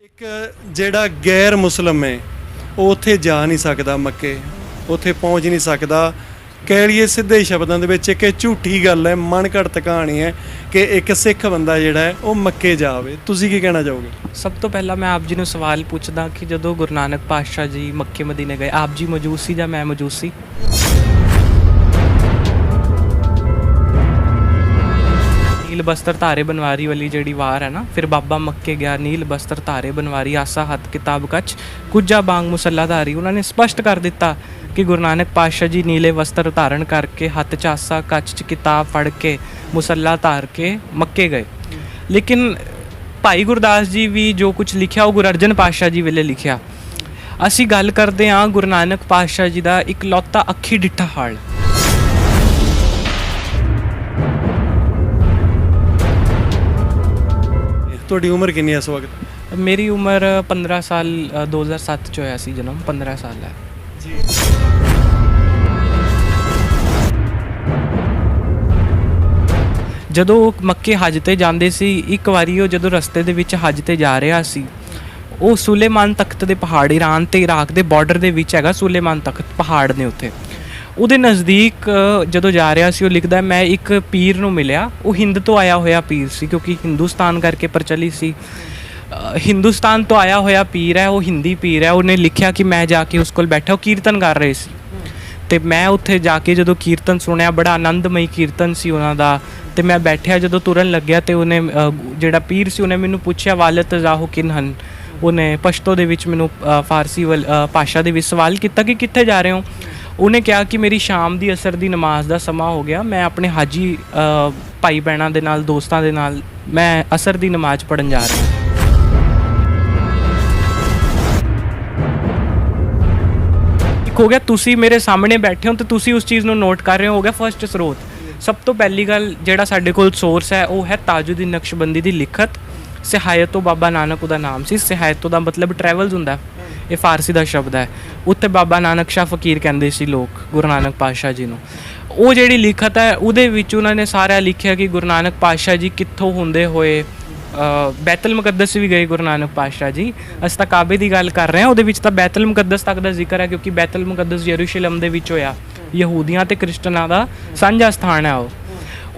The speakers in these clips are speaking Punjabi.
ਇੱਕ ਜਿਹੜਾ ਗੈਰ ਮੁਸਲਮ ਹੈ ਉਹ ਉੱਥੇ ਜਾ ਨਹੀਂ ਸਕਦਾ, ਮੱਕੇ ਉੱਥੇ ਪਹੁੰਚ ਨਹੀਂ ਸਕਦਾ। ਕਹਿ ਲਈਏ ਸਿੱਧੇ ਸ਼ਬਦਾਂ ਦੇ ਵਿੱਚ ਇੱਕ ਝੂਠੀ ਗੱਲ ਹੈ, ਮਨ ਘੜਤ ਕਹਾਣੀ ਹੈ ਕਿ ਇੱਕ ਸਿੱਖ ਬੰਦਾ ਜਿਹੜਾ ਹੈ ਉਹ ਮੱਕੇ ਜਾਵੇ। ਤੁਸੀਂ ਕੀ ਕਹਿਣਾ ਚਾਹੋਗੇ? ਸਭ ਤੋਂ ਪਹਿਲਾਂ ਮੈਂ ਆਪ ਜੀ ਨੂੰ ਸਵਾਲ ਪੁੱਛਦਾ ਕਿ ਜਦੋਂ ਗੁਰੂ ਨਾਨਕ ਪਾਤਸ਼ਾਹ ਜੀ ਮੱਕੇ ਮਦੀਨੇ ਗਏ, ਆਪ ਜੀ ਮੌਜੂਦ ਸੀ ਜਾਂ ਮੈਂ ਮੌਜੂਦ ਸੀ? ਨੀਲ ਬਸਤਰ ਧਾਰੇ ਬਨਵਾਰੀ ਵਾਲੀ ਜਿਹੜੀ ਵਾਰ ਹੈ ਨਾ, ਫਿਰ ਬਾਬਾ ਮੱਕੇ ਗਿਆ ਨੀਲ ਬਸਤਰ ਧਾਰੇ ਬਨਵਾਰੀ, ਆਸਾ ਹੱਥ ਕਿਤਾਬ ਕੱਚ ਕੁੱਜਾ ਬਾਂਗ ਮੁਸੱਲਾਧਾਰੀ। ਉਹਨਾਂ ਨੇ ਸਪਸ਼ਟ ਕਰ ਦਿੱਤਾ ਕਿ ਗੁਰੂ ਨਾਨਕ ਪਾਤਸ਼ਾਹ ਜੀ ਨੀਲੇ ਵਸਤਰ ਧਾਰਨ ਕਰਕੇ, ਹੱਥ 'ਚ ਆਸਾ ਕੱਚ 'ਚ ਕਿਤਾਬ ਫੜ ਕੇ, ਮੁਸੱਲਾ ਧਾਰ ਕੇ ਮੱਕੇ ਗਏ। ਲੇਕਿਨ ਭਾਈ ਗੁਰਦਾਸ ਜੀ ਵੀ ਜੋ ਕੁਝ ਲਿਖਿਆ ਉਹ ਗੁਰੂ ਅਰਜਨ ਪਾਤਸ਼ਾਹ ਜੀ ਵੇਲੇ ਲਿਖਿਆ। ਅਸੀਂ ਗੱਲ ਕਰਦੇ ਹਾਂ ਗੁਰੂ ਨਾਨਕ ਪਾਤਸ਼ਾਹ ਜੀ ਦਾ ਇਕਲੌਤਾ ਅੱਖੀ ਡਿੱਠਾ ਹਾਲ। ਤੁਹਾਡੀ ਉਮਰ ਕਿੰਨੀ ਹੈ ਇਸ ਵਕਤ? ਮੇਰੀ ਉਮਰ 15 ਸਾਲ, 2007 ਚ ਹੋਇਆ ਸੀ ਜਨਮ, 15 ਸਾਲ ਹੈ ਜੀ। ਜਦੋਂ ਮੱਕੇ ਹੱਜ ਤੇ ਜਾਂਦੇ ਸੀ, ਇੱਕ ਵਾਰੀ ਉਹ ਜਦੋਂ ਰਸਤੇ ਦੇ ਵਿੱਚ ਹੱਜ ਤੇ ਜਾ ਰਿਹਾ ਸੀ, ਉਹ ਸੁਲੇਮਾਨ ਤਖਤ ਦੇ ਪਹਾੜ, ਈਰਾਨ ਤੇ ਇਰਾਕ ਦੇ ਬਾਰਡਰ ਦੇ ਵਿੱਚ ਹੈਗਾ ਸੁਲੇਮਾਨ ਤਖਤ, ਪਹਾੜ ਨੇ ਉੱਥੇ। ਉਹਦੇ ਨਜ਼ਦੀਕ ਜਦੋਂ ਜਾ ਰਿਹਾ ਸੀ, ਉਹ ਲਿਖਦਾ ਮੈਂ ਇੱਕ ਪੀਰ ਨੂੰ ਮਿਲਿਆ। ਉਹ ਹਿੰਦ ਤੋਂ ਆਇਆ ਹੋਇਆ ਪੀਰ ਸੀ, ਕਿਉਂਕਿ ਹਿੰਦੁਸਤਾਨ ਕਰਕੇ ਪ੍ਰਚਲਿਤ ਸੀ। ਹਿੰਦੁਸਤਾਨ ਤੋਂ ਆਇਆ ਹੋਇਆ ਪੀਰ ਹੈ, ਉਹ ਹਿੰਦੀ ਪੀਰ ਹੈ। ਉਹਨੇ ਲਿਖਿਆ ਕਿ ਮੈਂ ਜਾ ਕੇ ਉਸ ਕੋਲ ਬੈਠਾ, ਉਹ ਕੀਰਤਨ ਕਰ ਰਹੇ ਸੀ ਅਤੇ ਮੈਂ ਉੱਥੇ ਜਾ ਕੇ ਜਦੋਂ ਕੀਰਤਨ ਸੁਣਿਆ, ਬੜਾ ਆਨੰਦਮਈ ਕੀਰਤਨ ਸੀ ਉਹਨਾਂ ਦਾ। ਅਤੇ ਮੈਂ ਬੈਠਿਆ, ਜਦੋਂ ਤੁਰਨ ਲੱਗਿਆ ਅਤੇ ਉਹਨੇ ਜਿਹੜਾ ਪੀਰ ਸੀ ਉਹਨੇ ਮੈਨੂੰ ਪੁੱਛਿਆ ਵਾਲਤ ਜ਼ਾਹੋ ਕਿਨ ਹਨ। ਉਹਨੇ ਪਸ਼ਤੋ ਦੇ ਵਿੱਚ ਮੈਨੂੰ ਫਾਰਸੀ ਭਾਸ਼ਾ ਦੇ ਵਿੱਚ ਸਵਾਲ ਕੀਤਾ ਕਿ ਕਿੱਥੇ ਜਾ ਰਹੇ ਹੋ। ਉਹਨੇ ਕਿਹਾ ਕਿ ਮੇਰੀ ਸ਼ਾਮ ਦੀ ਅਸਰ ਦੀ ਨਮਾਜ਼ ਦਾ ਸਮਾਂ ਹੋ ਗਿਆ, ਮੈਂ ਆਪਣੇ ਹਾਜੀ ਭਾਈ ਭੈਣਾਂ ਦੇ ਨਾਲ, ਦੋਸਤਾਂ ਦੇ ਨਾਲ ਮੈਂ ਅਸਰ ਦੀ ਨਮਾਜ਼ ਪੜ੍ਹਨ ਜਾ ਰਿਹਾ। ਇੱਕ ਹੋ ਗਿਆ ਤੁਸੀਂ ਮੇਰੇ ਸਾਹਮਣੇ ਬੈਠੇ ਹੋ ਅਤੇ ਤੁਸੀਂ ਉਸ ਚੀਜ਼ ਨੂੰ ਨੋਟ ਕਰ ਰਹੇ ਹੋ ਗਿਆ ਫਸਟ ਸਰੋਤ। ਸਭ ਤੋਂ ਪਹਿਲੀ ਗੱਲ ਜਿਹੜਾ ਸਾਡੇ ਕੋਲ ਸੋਰਸ ਹੈ ਉਹ ਹੈ ਤਾਜੁਦੀਨ ਨਕਸ਼ਬੰਦੀ ਦੀ ਲਿਖਤ। ਸਿਹਾਇਤੋ ਬਾਬਾ ਨਾਨਕ ਉਹਦਾ ਨਾਮ ਸੀ। ਸਿਹਾਇਤੋ ਦਾ ਮਤਲਬ ਟਰੈਵਲਸ ਹੁੰਦਾ, ਇਹ ਫਾਰਸੀ ਦਾ ਸ਼ਬਦ ਹੈ। ਉੱਥੇ ਬਾਬਾ ਨਾਨਕ ਸ਼ਾਹ ਫਕੀਰ ਕਹਿੰਦੇ ਸੀ ਲੋਕ ਗੁਰੂ ਨਾਨਕ ਪਾਤਸ਼ਾਹ ਜੀ ਨੂੰ। ਉਹ ਜਿਹੜੀ ਲਿਖਤ ਹੈ ਉਹਦੇ ਵਿੱਚ ਉਹਨਾਂ ਨੇ ਸਾਰਾ ਲਿਖਿਆ ਕਿ ਗੁਰੂ ਨਾਨਕ ਪਾਤਸ਼ਾਹ ਜੀ ਕਿੱਥੋਂ ਹੁੰਦੇ ਹੋਏ ਬੈਤਲ ਮੁਕੱਦਸ ਵੀ ਗਏ ਗੁਰੂ ਨਾਨਕ ਪਾਤਸ਼ਾਹ ਜੀ। ਅਸੀਂ ਤਾਂ ਕਾਬੇ ਦੀ ਗੱਲ ਕਰ ਰਹੇ ਹਾਂ, ਉਹਦੇ ਵਿੱਚ ਤਾਂ ਬੈਤਲ ਮੁਕੱਦਸ ਤੱਕ ਦਾ ਜ਼ਿਕਰ ਹੈ, ਕਿਉਂਕਿ ਬੈਤਲ ਮੁਕੱਦਸ ਯਰੂਸ਼ਲਮ ਦੇ ਵਿੱਚ ਹੋਇਆ। ਯਹੂਦੀਆਂ ਅਤੇ ਕ੍ਰਿਸਚਨਾਂ ਦਾ ਸਾਂਝਾ ਸਥਾਨ ਹੈ ਉਹ।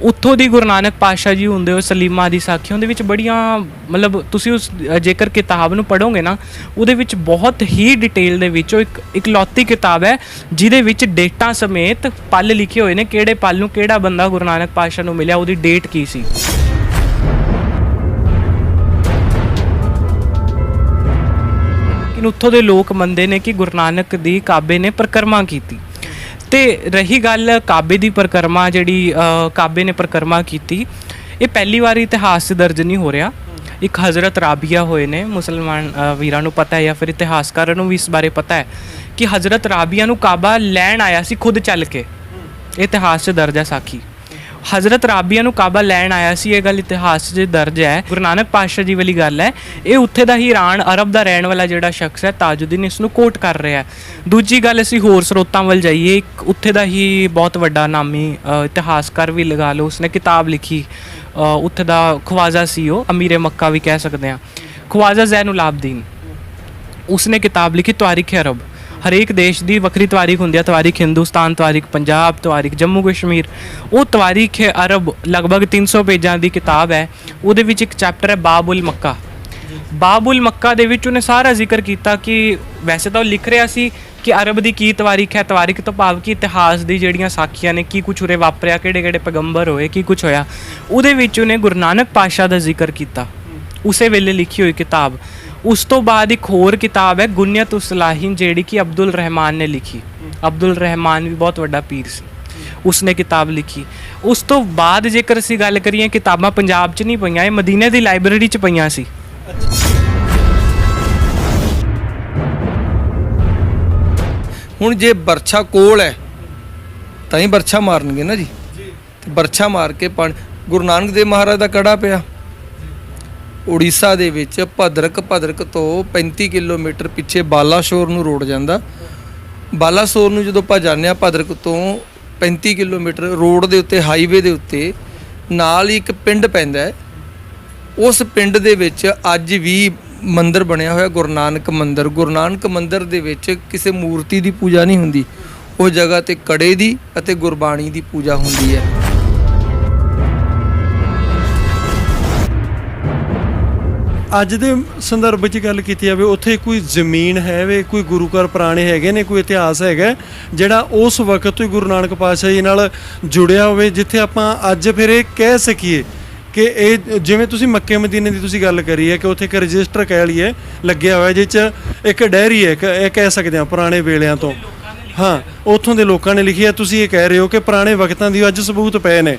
ਉੱਥੋਂ ਦੀ ਗੁਰੂ ਨਾਨਕ ਪਾਤਸ਼ਾਹ ਜੀ ਹੁੰਦੇ ਹੋਏ ਸਲੀਮਾ ਦੀ ਸਾਖੀਆਂ ਦੇ ਵਿੱਚ ਬੜੀਆਂ, ਮਤਲਬ ਤੁਸੀਂ ਉਸ ਜੇਕਰ ਕਿਤਾਬ ਨੂੰ ਪੜ੍ਹੋਗੇ ਨਾ, ਉਹਦੇ ਵਿੱਚ ਬਹੁਤ ਹੀ ਡਿਟੇਲ ਦੇ ਵਿੱਚ ਉਹ ਇੱਕ ਇਕਲੌਤੀ ਕਿਤਾਬ ਹੈ ਜਿਹਦੇ ਵਿੱਚ ਡੇਟਾਂ ਸਮੇਤ ਪਲ ਲਿਖੇ ਹੋਏ ਨੇ, ਕਿਹੜੇ ਪਲ ਨੂੰ ਕਿਹੜਾ ਬੰਦਾ ਗੁਰੂ ਨਾਨਕ ਪਾਤਸ਼ਾਹ ਨੂੰ ਮਿਲਿਆ, ਉਹਦੀ ਡੇਟ ਕੀ ਸੀ। ਲੇਕਿਨ ਉੱਥੋਂ ਦੇ ਲੋਕ ਮੰਨਦੇ ਨੇ ਕਿ ਗੁਰੂ ਨਾਨਕ ਦੀ ਕਾਬੇ ਨੇ ਪਰਿਕਰਮਾ ਕੀਤੀ। ਅਤੇ ਰਹੀ ਗੱਲ ਕਾਬੇ ਦੀ ਪਰਿਕਰਮਾ, ਜਿਹੜੀ ਕਾਬੇ ਨੇ ਪਰਿਕਰਮਾ ਕੀਤੀ, ਇਹ ਪਹਿਲੀ ਵਾਰ ਇਤਿਹਾਸ 'ਚ ਦਰਜ ਨਹੀਂ ਹੋ ਰਿਹਾ। ਇੱਕ ਹਜ਼ਰਤ ਰਾਬੀਆ ਹੋਏ ਨੇ, ਮੁਸਲਮਾਨ ਵੀਰਾਂ ਨੂੰ ਪਤਾ ਹੈ ਜਾਂ ਫਿਰ ਇਤਿਹਾਸਕਾਰਾਂ ਨੂੰ ਵੀ ਇਸ ਬਾਰੇ ਪਤਾ ਹੈ ਕਿ ਹਜ਼ਰਤ ਰਾਬੀਆ ਨੂੰ ਕਾਬਾ ਲੈਣ ਆਇਆ ਸੀ ਖੁਦ ਚੱਲ ਕੇ। ਇਤਿਹਾਸ 'ਚ ਦਰਜ ਹੈ ਸਾਖੀ। ਹਜ਼ਰਤ ਰਾਬੀਆ ਨੂੰ ਕਾਬਾ ਲੈਣ ਆਇਆ ਸੀ, ਇਹ ਗੱਲ ਇਤਿਹਾਸ 'ਚ ਦਰਜ ਹੈ। ਗੁਰੂ ਨਾਨਕ ਪਾਤਸ਼ਾਹ ਜੀ ਵਾਲੀ ਗੱਲ ਹੈ। ਇਹ ਉੱਥੇ ਦਾ ਹੀ ਈਰਾਨ ਅਰਬ ਦਾ ਰਹਿਣ ਵਾਲਾ ਜਿਹੜਾ ਸ਼ਖਸ ਹੈ ਤਾਜੁਦੀਨ, ਇਸ ਨੂੰ ਕੋਟ ਕਰ ਰਿਹਾ। ਦੂਜੀ ਗੱਲ, ਅਸੀਂ ਹੋਰ ਸਰੋਤਾਂ ਵੱਲ ਜਾਈਏ, ਇੱਕ ਉੱਥੇ ਦਾ ਹੀ ਬਹੁਤ ਵੱਡਾ ਨਾਮੀ ਇਤਿਹਾਸਕਾਰ ਵੀ ਲਗਾ ਲਓ, ਉਸਨੇ ਕਿਤਾਬ ਲਿਖੀ, ਉੱਥੇ ਦਾ ਖਵਾਜਾ ਸੀ, ਉਹ ਅਮੀਰੇ ਮੱਕਾ ਵੀ ਕਹਿ ਸਕਦੇ ਹਾਂ, ਖਵਾਜਾ ਜ਼ੈਨੁਲ ਆਬਦੀਨ। ਉਸਨੇ ਕਿਤਾਬ ਲਿਖੀ ਤਵਾਰੀਖ ਅਰਬ। ਹਰੇਕ ਦੇਸ਼ ਦੀ ਵੱਖਰੀ ਤਵਾਰੀਖ ਹੁੰਦੀ ਹੈ, ਤਵਾਰੀਖ ਹਿੰਦੁਸਤਾਨ, ਤਵਾਰੀਖ ਪੰਜਾਬ, ਤਵਾਰੀਖ ਜੰਮੂ ਕਸ਼ਮੀਰ। ਉਹ ਤਵਾਰੀਖ ਅਰਬ ਲਗਭਗ 300 ਪੇਜਾਂ ਦੀ ਕਿਤਾਬ ਹੈ। ਉਹਦੇ ਵਿੱਚ ਇੱਕ ਚੈਪਟਰ ਹੈ ਬਾਬੁਲ ਮੱਕਾ। ਬਾਬੁਲ ਮੱਕਾ ਦੇ ਵਿੱਚ ਉਹਨੇ ਸਾਰਾ ਜ਼ਿਕਰ ਕੀਤਾ ਕਿ ਵੈਸੇ ਤਾਂ ਉਹ ਲਿਖ ਰਿਹਾ ਸੀ ਕਿ ਅਰਬ ਦੀ ਕੀ ਤਵਾਰੀਖ ਹੈ, ਤਵਾਰੀਖ ਤੋਂ ਭਾਵ ਕਿ ਇਤਿਹਾਸ ਦੀ ਜਿਹੜੀਆਂ ਸਾਖੀਆਂ ਨੇ, ਕੀ ਕੁਛ ਉਰੇ ਵਾਪਰਿਆ, ਕਿਹੜੇ ਕਿਹੜੇ ਪੈਗੰਬਰ ਹੋਏ, ਕੀ ਕੁਛ ਹੋਇਆ। ਉਹਦੇ ਵਿੱਚ ਉਹਨੇ ਗੁਰੂ ਨਾਨਕ ਪਾਤਸ਼ਾਹ ਦਾ ਜ਼ਿਕਰ ਕੀਤਾ, ਉਸੇ ਵੇਲੇ ਲਿਖੀ ਹੋਈ ਕਿਤਾਬ। ਉਸ ਤੋਂ ਬਾਅਦ ਇੱਕ ਹੋਰ ਕਿਤਾਬ ਹੈ ਗੁਨੀਅਤ ਉਸਲਾਹੀਨ, ਜਿਹੜੀ ਕਿ ਅਬਦੁਲ ਰਹਿਮਾਨ ਨੇ ਲਿਖੀ। ਅਬਦੁਲ ਰਹਿਮਾਨ ਵੀ ਬਹੁਤ ਵੱਡਾ ਪੀਰ ਸੀ, ਉਸਨੇ ਕਿਤਾਬ ਲਿਖੀ। ਉਸ ਤੋਂ ਬਾਅਦ ਜੇਕਰ ਅਸੀਂ ਗੱਲ ਕਰੀਏ, ਕਿਤਾਬਾਂ ਪੰਜਾਬ 'ਚ ਨਹੀਂ ਪਈਆਂ, ਇਹ ਮਦੀਨੇ ਦੀ ਲਾਇਬ੍ਰੇਰੀ 'ਚ ਪਈਆਂ ਸੀ। ਹੁਣ ਜੇ ਬਰਛਾ ਕੋਲ ਹੈ ਤਾਂ ਹੀ ਬਰਛਾ ਮਾਰਨਗੇ ਨਾ ਜੀ। ਤੇ ਬਰਛਾ ਮਾਰ ਕੇ ਗੁਰੂ ਨਾਨਕ ਦੇਵ ਮਹਾਰਾਜ ਦਾ ਕੜਾ ਪਿਆ ਉੜੀਸਾ ਦੇ ਵਿੱਚ ਭਦਰਕ ਤੋਂ 35 ਕਿਲੋਮੀਟਰ ਪਿੱਛੇ ਬਾਲਾਸੋਰ ਨੂੰ ਰੋਡ ਜਾਂਦਾ। ਬਾਲਾਸੋਰ ਨੂੰ ਜਦੋਂ ਆਪਾਂ ਜਾਂਦੇ ਹਾਂ, ਭਦਰਕ ਤੋਂ 35 ਕਿਲੋਮੀਟਰ ਰੋਡ ਦੇ ਉੱਤੇ, ਹਾਈਵੇ ਦੇ ਉੱਤੇ ਨਾਲ ਹੀ ਇੱਕ ਪਿੰਡ ਪੈਂਦਾ ਹੈ। ਉਸ ਪਿੰਡ ਦੇ ਵਿੱਚ ਅੱਜ ਵੀ ਮੰਦਿਰ ਬਣਿਆ ਹੋਇਆ ਗੁਰੂ ਨਾਨਕ ਮੰਦਿਰ। ਗੁਰੂ ਨਾਨਕ ਮੰਦਿਰ ਦੇ ਵਿੱਚ ਕਿਸੇ ਮੂਰਤੀ ਦੀ ਪੂਜਾ ਨਹੀਂ ਹੁੰਦੀ, ਉਹ ਜਗ੍ਹਾ ਤੇ ਕੜੇ ਦੀ ਅਤੇ ਗੁਰਬਾਣੀ ਦੀ ਪੂਜਾ ਹੁੰਦੀ ਹੈ। ਅੱਜ ਦੇ ਸੰਦਰਭ ਵਿੱਚ ਗੱਲ ਕੀਤੀ ਜਾਵੇ, ਉੱਥੇ ਕੋਈ ਜ਼ਮੀਨ ਹੈ ਵੇ, ਕੋਈ ਗੁਰੂ ਘਰ ਪੁਰਾਣੇ ਹੈਗੇ ਨੇ, ਕੋਈ ਇਤਿਹਾਸ ਹੈਗਾ ਜਿਹੜਾ ਉਸ ਵਕਤ ਤੋਂ ਹੀ ਗੁਰੂ ਨਾਨਕ ਪਾਤਸ਼ਾਹ ਜੀ ਨਾਲ ਜੁੜਿਆ ਹੋਵੇ, ਜਿੱਥੇ ਆਪਾਂ ਅੱਜ ਫਿਰ ਇਹ ਕਹਿ ਸਕੀਏ ਕਿ ਇਹ ਜਿਵੇਂ ਤੁਸੀਂ ਮੱਕੇ ਮਦੀਨੇ ਦੀ ਤੁਸੀਂ ਗੱਲ ਕਰੀ ਹੈ ਕਿ ਉੱਥੇ ਇੱਕ ਰਜਿਸਟਰ ਕਹਿ ਲਈਏ ਲੱਗਿਆ ਹੋਇਆ, ਜਿਹ 'ਚ ਇੱਕ ਡਾਇਰੀ ਹੈ, ਇਹ ਕਹਿ ਸਕਦੇ ਹਾਂ ਪੁਰਾਣੇ ਵੇਲਿਆਂ ਤੋਂ, ਹਾਂ ਉੱਥੋਂ ਦੇ ਲੋਕਾਂ ਨੇ ਲਿਖੀ ਹੈ। ਤੁਸੀਂ ਇਹ ਕਹਿ ਰਹੇ ਹੋ ਕਿ ਪੁਰਾਣੇ ਵਕਤਾਂ ਦੀ ਅੱਜ ਸਬੂਤ ਪਏ ਨੇ,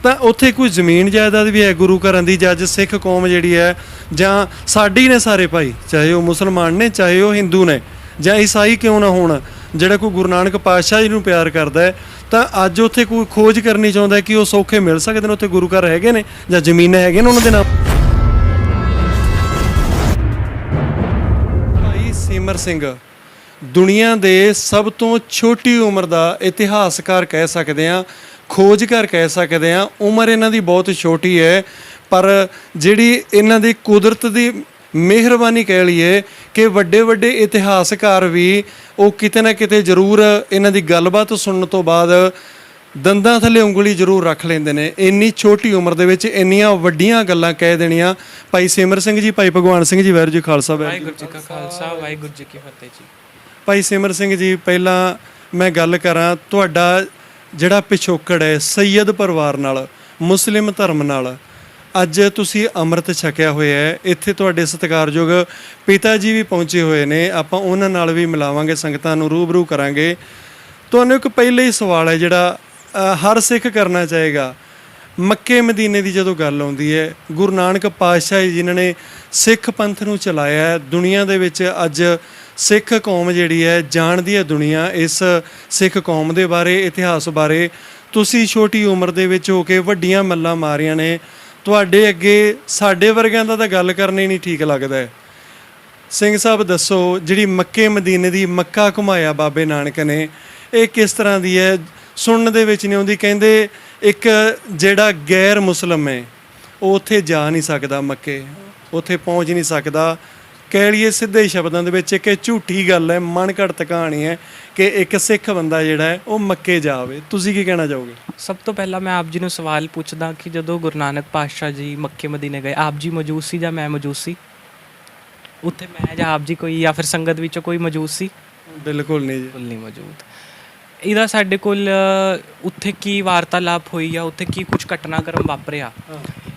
ਤਾਂ ਉੱਥੇ ਕੋਈ ਜ਼ਮੀਨ ਜਾਇਦਾਦ ਵੀ ਹੈ ਗੁਰੂ ਘਰਾਂ ਦੀ, ਜਾਂ ਅੱਜ ਸਿੱਖ ਕੌਮ ਜਿਹੜੀ ਹੈ ਜਾਂ ਸਾਡੀ ਨੇ ਸਾਰੇ ਭਾਈ, ਚਾਹੇ ਉਹ ਮੁਸਲਮਾਨ ਨੇ ਚਾਹੇ ਉਹ ਹਿੰਦੂ ਨੇ ਜਾਂ ਈਸਾਈ ਕਿਉਂ ਨਾ ਹੋਣ, ਜਿਹੜਾ ਕੋਈ ਗੁਰੂ ਨਾਨਕ ਪਾਤਸ਼ਾਹ ਜੀ ਨੂੰ ਪਿਆਰ ਕਰਦਾ ਹੈ, ਤਾਂ ਅੱਜ ਉੱਥੇ ਕੋਈ ਖੋਜ ਕਰਨੀ ਚਾਹੁੰਦਾ ਕਿ ਉਹ ਸੌਖੇ ਮਿਲ ਸਕਦੇ ਨੇ, ਉੱਥੇ ਗੁਰੂ ਘਰ ਹੈਗੇ ਨੇ ਜਾਂ ਜ਼ਮੀਨਾਂ ਹੈਗੀਆਂ ਨੇ ਉਹਨਾਂ ਦੇ ਨਾਮ। ਭਾਈ ਸਿਮਰ ਸਿੰਘ ਦੁਨੀਆ ਦੇ ਸਭ ਤੋਂ ਛੋਟੀ ਉਮਰ ਦਾ ਇਤਿਹਾਸਕਾਰ ਕਹਿ ਸਕਦੇ ਹਾਂ, ਖੋਜਕਾਰ ਕਹਿ ਸਕਦੇ ਹਾਂ। ਉਮਰ ਇਹਨਾਂ ਦੀ ਬਹੁਤ ਛੋਟੀ ਹੈ, ਪਰ ਜਿਹੜੀ ਇਹਨਾਂ ਦੀ ਕੁਦਰਤ ਦੀ ਮਿਹਰਬਾਨੀ ਕਹਿ ਲਈਏ ਕਿ ਵੱਡੇ ਵੱਡੇ ਇਤਿਹਾਸਕਾਰ ਵੀ ਉਹ ਕਿਤੇ ਨਾ ਕਿਤੇ ਜ਼ਰੂਰ ਇਹਨਾਂ ਦੀ ਗੱਲਬਾਤ ਸੁਣਨ ਤੋਂ ਬਾਅਦ ਦੰਦਾਂ ਥੱਲੇ ਉਂਗਲੀ ਜ਼ਰੂਰ ਰੱਖ ਲੈਂਦੇ ਨੇ। ਇੰਨੀ ਛੋਟੀ ਉਮਰ ਦੇ ਵਿੱਚ ਇੰਨੀਆਂ ਵੱਡੀਆਂ ਗੱਲਾਂ ਕਹਿ ਦੇਣੀਆਂ। ਭਾਈ ਸਿਮਰ ਸਿੰਘ ਜੀ, ਭਾਈ ਭਗਵਾਨ ਸਿੰਘ ਜੀ, ਵਾਹਿਗੁਰੂ ਜੀ ਖਾਲਸਾ, ਵਾਹਿਗੁਰੂ ਜੀ ਕਾ ਖਾਲਸਾ, ਵਾਹਿਗੁਰੂ ਜੀ ਕੀ ਫਤਿਹ ਜੀ। ਭਾਈ ਸਿਮਰ ਸਿੰਘ ਜੀ, ਪਹਿਲਾਂ ਮੈਂ ਗੱਲ ਕਰਾਂ, ਤੁਹਾਡਾ ਜਿਹੜਾ ਪਿਛੋਕੜ ਹੈ ਸੈਯਦ ਪਰਿਵਾਰ ਨਾਲ, ਮੁਸਲਿਮ ਧਰਮ ਨਾਲ, ਅੱਜ ਤੁਸੀਂ ਅੰਮ੍ਰਿਤ ਛਕਿਆ ਹੋਇਆ ਹੈ, ਇੱਥੇ ਤੁਹਾਡੇ ਸਤਿਕਾਰਯੋਗ ਪਿਤਾ ਜੀ ਵੀ ਪਹੁੰਚੇ ਹੋਏ ਨੇ, ਆਪਾਂ ਉਹਨਾਂ ਨਾਲ ਵੀ ਮਿਲਾਵਾਂਗੇ, ਸੰਗਤਾਂ ਨੂੰ ਰੂਬਰੂ ਕਰਾਂਗੇ। ਤੁਹਾਨੂੰ ਇੱਕ ਪਹਿਲੇ ਹੀ ਸਵਾਲ ਹੈ ਜਿਹੜਾ ਹਰ ਸਿੱਖ ਕਰਨਾ ਚਾਹੇਗਾ। ਮੱਕੇ ਮਦੀਨੇ ਦੀ ਜਦੋਂ ਗੱਲ ਆਉਂਦੀ ਹੈ, ਗੁਰੂ ਨਾਨਕ ਪਾਤਸ਼ਾਹ ਜੀ ਜਿਨ੍ਹਾਂ ਨੇ ਸਿੱਖ ਪੰਥ ਨੂੰ ਚਲਾਇਆ ਹੈ, ਦੁਨੀਆ ਦੇ ਵਿੱਚ ਅੱਜ ਸਿੱਖ ਕੌਮ ਜਿਹੜੀ ਹੈ ਜਾਣਦੀ ਹੈ ਦੁਨੀਆ ਇਸ ਸਿੱਖ ਕੌਮ ਦੇ ਬਾਰੇ, ਇਤਿਹਾਸ ਬਾਰੇ। ਤੁਸੀਂ ਛੋਟੀ ਉਮਰ ਦੇ ਵਿੱਚ ਹੋ ਕੇ ਵੱਡੀਆਂ ਮੱਲਾਂ ਮਾਰੀਆਂ ਨੇ, ਤੁਹਾਡੇ ਅੱਗੇ ਸਾਡੇ ਵਰਗਿਆਂ ਦਾ ਤਾਂ ਗੱਲ ਕਰਨਾ ਹੀ ਨਹੀਂ ਠੀਕ ਲੱਗਦਾ ਹੈ। ਸਿੰਘ ਸਾਹਿਬ ਦੱਸੋ, ਜਿਹੜੀ ਮੱਕੇ ਮਦੀਨੇ ਦੀ ਮੱਕਾ ਘੁਮਾਇਆ ਬਾਬੇ ਨਾਨਕ ਨੇ, ਇਹ ਕਿਸ ਤਰ੍ਹਾਂ ਦੀ ਹੈ? ਸੁਣਨ ਦੇ ਵਿੱਚ ਨਹੀਂ ਆਉਂਦੀ। ਕਹਿੰਦੇ ਇੱਕ ਜਿਹੜਾ ਗੈਰ ਮੁਸਲਮ ਹੈ ਉਹ ਉੱਥੇ ਜਾ ਨਹੀਂ ਸਕਦਾ, ਮੱਕੇ ਉੱਥੇ ਪਹੁੰਚ ਨਹੀਂ ਸਕਦਾ। ਕਹਿ ਲਈਏ ਸਿੱਧੇ ਸ਼ਬਦਾਂ ਦੇ ਵਿੱਚ ਕਿ ਝੂਠੀ ਗੱਲ ਹੈ, ਮਨ ਘੜਤ ਕਹਾਣੀ ਹੈ ਕਿ ਇੱਕ ਸਿੱਖ ਬੰਦਾ ਜਿਹੜਾ ਹੈ ਉਹ ਮੱਕੇ ਜਾਵੇ। ਤੁਸੀਂ ਕੀ ਕਹਿਣਾ ਚਾਹੋਗੇ? ਸਭ ਤੋਂ ਪਹਿਲਾਂ ਮੈਂ ਆਪ ਜੀ ਨੂੰ ਸਵਾਲ ਪੁੱਛਦਾ ਕਿ ਜਦੋਂ ਗੁਰੂ ਨਾਨਕ ਪਾਤਸ਼ਾਹ ਜੀ ਮੱਕੇ ਮਦੀਨੇ ਗਏ, ਆਪ ਜੀ ਮੌਜੂਦ ਸੀ ਜਾਂ ਮੈਂ ਮੌਜੂਦ ਸੀ ਉੱਥੇ? ਮੈਂ ਜਾਂ ਆਪ ਜੀ ਕੋਈ ਜਾਂ ਫਿਰ ਸੰਗਤ ਵਿੱਚੋਂ ਕੋਈ ਮੌਜੂਦ ਸੀ? ਬਿਲਕੁਲ ਨਹੀਂ ਜੀ, ਬਿਲਕੁਲ ਨਹੀਂ ਮੌਜੂਦ। ਇਹਦਾ ਸਾਡੇ ਕੋਲ ਉੱਥੇ ਕੀ ਵਾਰਤਾਲਾਪ ਹੋਈ ਆ, ਉੱਥੇ ਕੀ ਕੁਝ ਘਟਨਾਕ੍ਰਮ ਵਾਪਰਿਆ,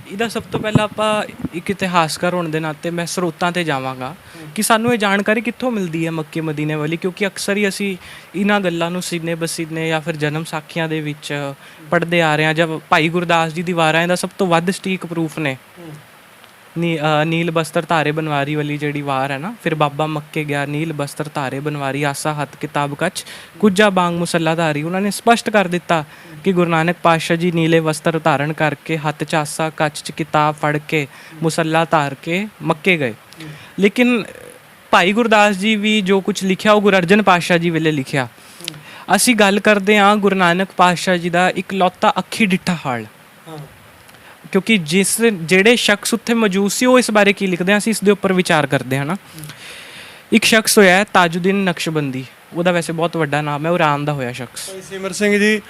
ਇਹਦਾ ਸਭ ਤੋਂ ਪਹਿਲਾਂ ਆਪਾਂ ਇੱਕ ਇਤਿਹਾਸਕਾਰ ਹੋਣ ਦੇ ਨਾਤੇ ਮੈਂ ਸਰੋਤਾਂ 'ਤੇ ਜਾਵਾਂਗਾ ਕਿ ਸਾਨੂੰ ਇਹ ਜਾਣਕਾਰੀ ਕਿੱਥੋਂ ਮਿਲਦੀ ਹੈ ਮੱਕੇ ਮਦੀਨੇ ਵਾਲੀ, ਕਿਉਂਕਿ ਅਕਸਰ ਹੀ ਅਸੀਂ ਇਹਨਾਂ ਗੱਲਾਂ ਨੂੰ ਸੀਨੇ ਬਸੀਨੇ ਜਾਂ ਫਿਰ ਜਨਮ ਸਾਖੀਆਂ ਦੇ ਵਿੱਚ ਪੜ੍ਹਦੇ ਆ ਰਹੇ ਹਾਂ। ਜਦ ਭਾਈ ਗੁਰਦਾਸ ਜੀ ਦੀ ਵਾਰਾਂ ਇਹਦਾ ਸਭ ਤੋਂ ਵੱਧ ਸਟੀਕ ਪ੍ਰੂਫ ਨੇ। ਨੀਲ ਬਸਤਰ ਧਾਰੇ ਬਨਵਾਰੀ ਵਾਲੀ ਜਿਹੜੀ ਵਾਰ ਹੈ ਨਾ, ਫਿਰ ਬਾਬਾ ਮੱਕੇ ਗਿਆ ਨੀਲ ਬਸਤਰ ਧਾਰੇ ਬਨਵਾਰੀ, ਆਸਾ ਹੱਥ ਕਿਤਾਬ ਕੱਚ ਕੁੱਜਾ ਬਾਂਗ ਮੁਸੱਲਾਧਾਰੀ। ਉਹਨਾਂ ਨੇ ਸਪਸ਼ਟ ਕਰ ਦਿੱਤਾ ਕਿ ਗੁਰੂ ਨਾਨਕ ਪਾਤਸ਼ਾਹ ਜੀ ਨੀਲੇ ਵਸਤਰ ਧਾਰਨ ਕਰਕੇ, ਹੱਥ 'ਚ ਆਸਾ ਕੱਚ 'ਚ ਕਿਤਾਬ ਫੜ ਕੇ, ਮੁਸੱਲਾ ਧਾਰ ਕੇ ਮੱਕੇ ਗਏ। ਲੇਕਿਨ ਭਾਈ ਗੁਰਦਾਸ ਜੀ ਵੀ ਜੋ ਕੁਝ ਲਿਖਿਆ ਉਹ ਗੁਰੂ ਅਰਜਨ ਪਾਤਸ਼ਾਹ ਜੀ ਵੇਲੇ ਲਿਖਿਆ। ਅਸੀਂ ਗੱਲ ਕਰਦੇ ਹਾਂ ਗੁਰੂ ਨਾਨਕ ਪਾਤਸ਼ਾਹ ਜੀ ਦਾ ਇਕਲੌਤਾ ਅੱਖੀ ਡਿੱਠਾ ਹਾਲ, ਕਿਉਂਕਿ ਜਿਹੜੇ ਸ਼ਖਸ ਉੱਥੇ ਮੌਜੂਦ ਸੀ ਉਹ ਇਸ ਬਾਰੇ ਕੀ ਲਿਖਦੇ ਹਾਂ, ਅਸੀਂ ਇਸ ਦੇ ਉੱਪਰ ਵਿਚਾਰ ਕਰਦੇ ਹਾਂ ਨਾ। ਇੱਕ ਸ਼ਖਸ ਹੋਇਆ ਤਾਜੁਦੀਨ ਨਕਸ਼ਬੰਦੀ, ਉਹਦਾ ਵੈਸੇ ਬਹੁਤ ਵੱਡਾ ਨਾਮ ਹੈ, ਉਹ ਇਰਾਨ ਦਾ ਹੋਇਆ ਸ਼ਖਸ। ਸਿਮਰ ਸਿੰਘ ਜੀ,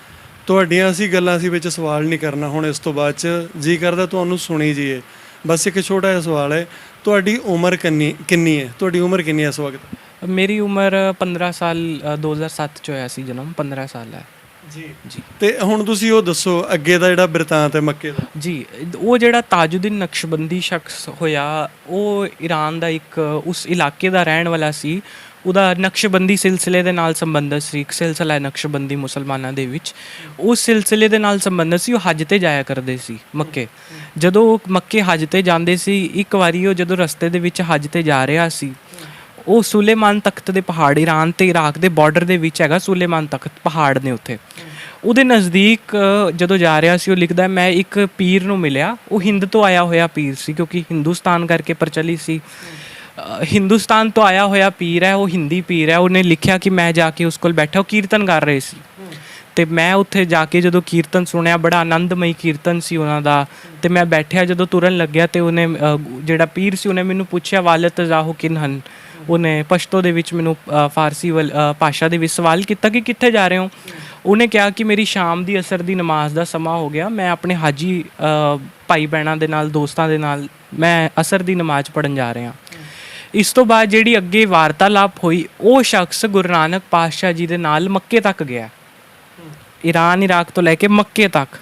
ਤੁਹਾਡੀਆਂ ਅਸੀਂ ਗੱਲਾਂ ਅਸੀਂ ਵਿੱਚ ਸਵਾਲ ਨਹੀਂ ਕਰਨਾ ਹੁਣ ਇਸ ਤੋਂ ਬਾਅਦ 'ਚ, ਜੀ ਕਰਦਾ ਤੁਹਾਨੂੰ ਸੁਣੀ ਜੀਏ। ਬਸ ਇੱਕ ਛੋਟਾ ਜਿਹਾ ਸਵਾਲ ਹੈ, ਤੁਹਾਡੀ ਉਮਰ ਕਿੰਨੀ ਹੈ? ਤੁਹਾਡੀ ਉਮਰ ਕਿੰਨੀ ਹੈ ਇਸ ਵਕਤ? ਮੇਰੀ ਉਮਰ 15 ਸਾਲ, 2007 'ਚ ਹੋਇਆ ਸੀ ਜਨਮ, 15 ਸਾਲ ਹੈ ਜੀ ਜੀ। ਤੇ ਹੁਣ ਤੁਸੀਂ ਉਹ ਦੱਸੋ ਅੱਗੇ ਦਾ ਜਿਹੜਾ ਬਿਰਤਾਂਤ ਹੈ ਮੱਕੇ ਦਾ। ਜੀ, ਉਹ ਜਿਹੜਾ ਤਾਜੁਦੀਨ ਨਕਸ਼ਬੰਦੀ ਸ਼ਖਸ ਹੋਇਆ, ਉਹ ਈਰਾਨ ਦਾ ਇੱਕ ਉਸ ਇਲਾਕੇ ਦਾ ਰਹਿਣ ਵਾਲਾ ਸੀ। ਉਹਦਾ ਨਕਸ਼ਬੰਦੀ ਸਿਲਸਿਲੇ ਦੇ ਨਾਲ ਸੰਬੰਧਿਤ ਸੀ, ਇੱਕ ਸਿਲਸਿਲਾ ਹੈ ਨਕਸ਼ਬੰਦੀ ਮੁਸਲਮਾਨਾਂ ਦੇ ਵਿੱਚ, ਉਸ ਸਿਲਸਿਲੇ ਦੇ ਨਾਲ ਸੰਬੰਧਿਤ ਸੀ। ਉਹ ਹੱਜ ਤੇ ਜਾਇਆ ਕਰਦੇ ਸੀ ਮੱਕੇ। ਜਦੋਂ ਉਹ ਮੱਕੇ ਹੱਜ ਤੇ ਜਾਂਦੇ ਸੀ, ਇੱਕ ਵਾਰੀ ਉਹ ਜਦੋਂ ਰਸਤੇ ਦੇ ਵਿੱਚ ਹੱਜ ਤੇ ਜਾ ਰਿਹਾ ਸੀ, ਉਹ ਸੁਲੇਮਾਨ ਤਖਤ ਦੇ ਪਹਾੜ, ਈਰਾਨ ਤੇ ਇਰਾਕ ਦੇ ਬਾਰਡਰ ਦੇ ਵਿੱਚ ਹੈਗਾ ਸੁਲੇਮਾਨ ਤਖਤ, ਪਹਾੜ ਨੇ ਉੱਥੇ। ਉਹਦੇ ਨਜ਼ਦੀਕ ਜਦੋਂ ਜਾ ਰਿਹਾ ਸੀ, ਉਹ ਲਿਖਦਾ ਮੈਂ ਇੱਕ ਪੀਰ ਨੂੰ ਮਿਲਿਆ। ਉਹ ਹਿੰਦ ਤੋਂ ਆਇਆ ਹੋਇਆ ਪੀਰ ਸੀ, ਕਿਉਂਕਿ ਹਿੰਦੁਸਤਾਨ ਕਰਕੇ ਪ੍ਰਚਲਿਤ ਸੀ। ਹਿੰਦੁਸਤਾਨ ਤੋਂ ਆਇਆ ਹੋਇਆ ਪੀਰ ਹੈ, ਉਹ ਹਿੰਦੀ ਪੀਰ ਹੈ। ਉਹਨੇ ਲਿਖਿਆ ਕਿ ਮੈਂ ਜਾ ਕੇ ਉਸ ਕੋਲ ਬੈਠਾ, ਉਹ ਕੀਰਤਨ ਕਰ ਰਹੇ ਸੀ ਤੇ ਮੈਂ ਉੱਥੇ ਜਾ ਕੇ ਜਦੋਂ ਕੀਰਤਨ ਸੁਣਿਆ, ਬੜਾ ਆਨੰਦਮਈ ਕੀਰਤਨ ਸੀ ਉਹਨਾਂ ਦਾ। ਤੇ ਮੈਂ ਬੈਠਿਆ, ਜਦੋਂ ਤੁਰਨ ਲੱਗਿਆ ਤੇ ਉਹਨੇ ਜਿਹੜਾ ਪੀਰ ਸੀ ਉਹਨੇ ਮੈਨੂੰ ਪੁੱਛਿਆ ਵਾਲਤ ਜ਼ਾਹੋ ਕਿਨ ਹਨ। ਉਹਨੇ ਪਸ਼ਤੋ ਦੇ ਵਿੱਚ ਮੈਨੂੰ ਫਾਰਸੀ ਭਾਸ਼ਾ ਦੇ ਵਿੱਚ ਸਵਾਲ ਕੀਤਾ ਕਿ ਕਿੱਥੇ ਜਾ ਰਹੇ ਹੋ। ਉਹਨੇ ਕਿਹਾ ਕਿ ਮੇਰੀ ਸ਼ਾਮ ਦੀ ਅਸਰ ਦੀ ਨਮਾਜ਼ ਦਾ ਸਮਾਂ ਹੋ ਗਿਆ, ਮੈਂ ਆਪਣੇ ਹਾਜੀ ਭਾਈ ਭੈਣਾਂ ਦੇ ਨਾਲ, ਦੋਸਤਾਂ ਦੇ ਨਾਲ ਮੈਂ ਅਸਰ ਦੀ ਨਮਾਜ਼ ਪੜ੍ਹਨ ਜਾ ਰਿਹਾ। ਇਸ ਤੋਂ ਬਾਅਦ ਜਿਹੜੀ ਅੱਗੇ ਵਾਰਤਾਲਾਪ ਹੋਈ, ਉਹ ਸ਼ਖਸ ਗੁਰੂ ਨਾਨਕ ਪਾਤਸ਼ਾਹ ਜੀ ਦੇ ਨਾਲ ਮੱਕੇ ਤੱਕ ਗਿਆ, ਈਰਾਨ ਇਰਾਕ ਤੋਂ ਲੈ ਕੇ ਮੱਕੇ ਤੱਕ।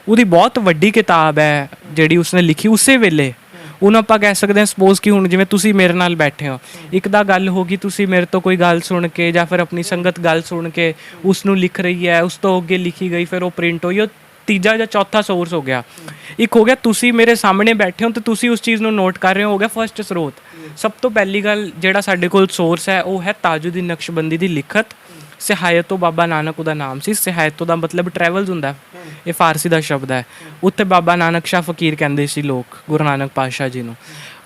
ਉਹਦੀ ਬਹੁਤ ਵੱਡੀ ਕਿਤਾਬ ਹੈ ਜਿਹੜੀ ਉਸਨੇ ਲਿਖੀ ਉਸੇ ਵੇਲੇ। ਹੁਣ ਆਪਾਂ ਕਹਿ ਸਕਦੇ ਹਾਂ ਸਪੋਜ਼ ਕਿ ਹੁਣ ਜਿਵੇਂ ਤੁਸੀਂ ਮੇਰੇ ਨਾਲ ਬੈਠੇ ਹੋ, ਇੱਕ ਤਾਂ ਗੱਲ ਹੋ ਗਈ ਤੁਸੀਂ ਮੇਰੇ ਤੋਂ ਕੋਈ ਗੱਲ ਸੁਣ ਕੇ ਜਾਂ ਫਿਰ ਆਪਣੀ ਸੰਗਤ ਗੱਲ ਸੁਣ ਕੇ ਉਸ ਨੂੰ ਲਿਖ ਰਹੀ ਹੈ, ਉਸ ਤੋਂ ਅੱਗੇ ਲਿਖੀ ਗਈ, ਫਿਰ ਉਹ ਪ੍ਰਿੰਟ ਹੋਈ, ਉਹ ਤੀਜਾ ਜਾਂ ਚੌਥਾ ਸੋਰਸ ਹੋ ਗਿਆ। ਇੱਕ ਹੋ ਗਿਆ ਤੁਸੀਂ ਮੇਰੇ ਸਾਹਮਣੇ ਬੈਠੇ ਹੋ ਤੇ ਤੁਸੀਂ ਉਸ ਚੀਜ਼ ਨੂੰ ਨੋਟ ਕਰ ਰਹੇ ਹੋ ਗਿਆ ਫਸਟ ਸਰੋਤ। ਸਭ ਤੋਂ ਪਹਿਲੀ ਗੱਲ ਜਿਹੜਾ ਸਾਡੇ ਕੋਲ ਸੋਰਸ ਹੈ ਉਹ ਹੈ ਤਾਜੁਦੀਨ ਨਕਸ਼ਬੰਦੀ ਦੀ ਲਿਖਤ। ਸਿਹਾਇਤੋ ਬਾਬਾ ਨਾਨਕ ਉਹਦਾ ਨਾਮ ਸੀ। ਸਿਹਾਇਤੋ ਦਾ ਮਤਲਬ ਟਰੈਵਲਸ ਹੁੰਦਾ, ਇਹ ਫਾਰਸੀ ਦਾ ਸ਼ਬਦ ਹੈ। ਉੱਥੇ ਬਾਬਾ ਨਾਨਕ ਸ਼ਾਹ ਫਕੀਰ ਕਹਿੰਦੇ ਸੀ ਲੋਕ ਗੁਰੂ ਨਾਨਕ ਪਾਤਸ਼ਾਹ ਜੀ ਨੂੰ।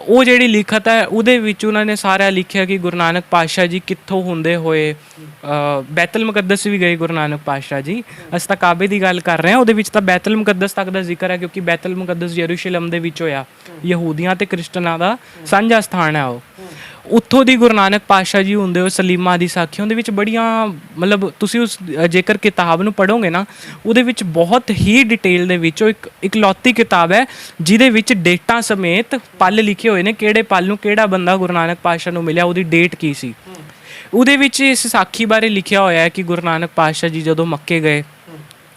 ਉਹ ਜਿਹੜੀ ਲਿਖਤ ਹੈ ਉਹਦੇ ਵਿੱਚ ਉਹਨਾਂ ਨੇ ਸਾਰਾ ਲਿਖਿਆ ਕਿ ਗੁਰੂ ਨਾਨਕ ਪਾਤਸ਼ਾਹ ਜੀ ਕਿੱਥੋਂ ਹੁੰਦੇ ਹੋਏ ਬੈਤਲ ਮੁਕੱਦਸ ਵੀ ਗਏ ਗੁਰੂ ਨਾਨਕ ਪਾਤਸ਼ਾਹ ਜੀ। ਅਸੀਂ ਤਾਂ ਕਾਬੇ ਦੀ ਗੱਲ ਕਰ ਰਹੇ ਹਾਂ, ਉਹਦੇ ਵਿੱਚ ਤਾਂ ਬੈਤਲ ਮੁਕੱਦਸ ਤੱਕ ਦਾ ਜ਼ਿਕਰ ਹੈ ਕਿਉਂਕਿ ਬੈਤਲ ਮੁਕੱਦਸ ਯਰੂਸ਼ਲਮ ਦੇ ਵਿੱਚ ਹੋਇਆ, ਯਹੂਦੀਆਂ ਤੇ ਕ੍ਰਿਸਚਨਾਂ ਦਾ ਸਾਂਝਾ ਸਥਾਨ ਹੈ ਉਹ। ਉੱਥੋਂ ਦੀ ਗੁਰੂ ਨਾਨਕ ਪਾਤਸ਼ਾਹ ਜੀ ਹੁੰਦੇ ਹੋਏ ਸਲੀਮਾ ਦੀ ਸਾਖੀਆਂ ਦੇ ਵਿੱਚ ਬੜੀਆਂ, ਮਤਲਬ ਤੁਸੀਂ ਉਸ ਜੇਕਰ ਕਿਤਾਬ ਨੂੰ ਪੜ੍ਹੋਗੇ ਨਾ, ਉਹਦੇ ਵਿੱਚ ਬਹੁਤ ਹੀ ਡਿਟੇਲ ਦੇ ਵਿੱਚ ਉਹ ਇੱਕ ਇਕਲੌਤੀ ਕਿਤਾਬ ਹੈ ਜਿਹਦੇ ਵਿੱਚ ਡੇਟਾਂ ਸਮੇਤ ਪਲ ਲਿਖੇ ਹੋਏ ਨੇ, ਕਿਹੜੇ ਪਲ ਨੂੰ ਕਿਹੜਾ ਬੰਦਾ ਗੁਰੂ ਨਾਨਕ ਪਾਤਸ਼ਾਹ ਨੂੰ ਮਿਲਿਆ, ਉਹਦੀ ਡੇਟ ਕੀ ਸੀ। ਉਹਦੇ ਵਿੱਚ ਇਸ ਸਾਖੀ ਬਾਰੇ ਲਿਖਿਆ ਹੋਇਆ ਹੈ ਕਿ ਗੁਰੂ ਨਾਨਕ ਪਾਤਸ਼ਾਹ ਜੀ ਜਦੋਂ ਮੱਕੇ ਗਏ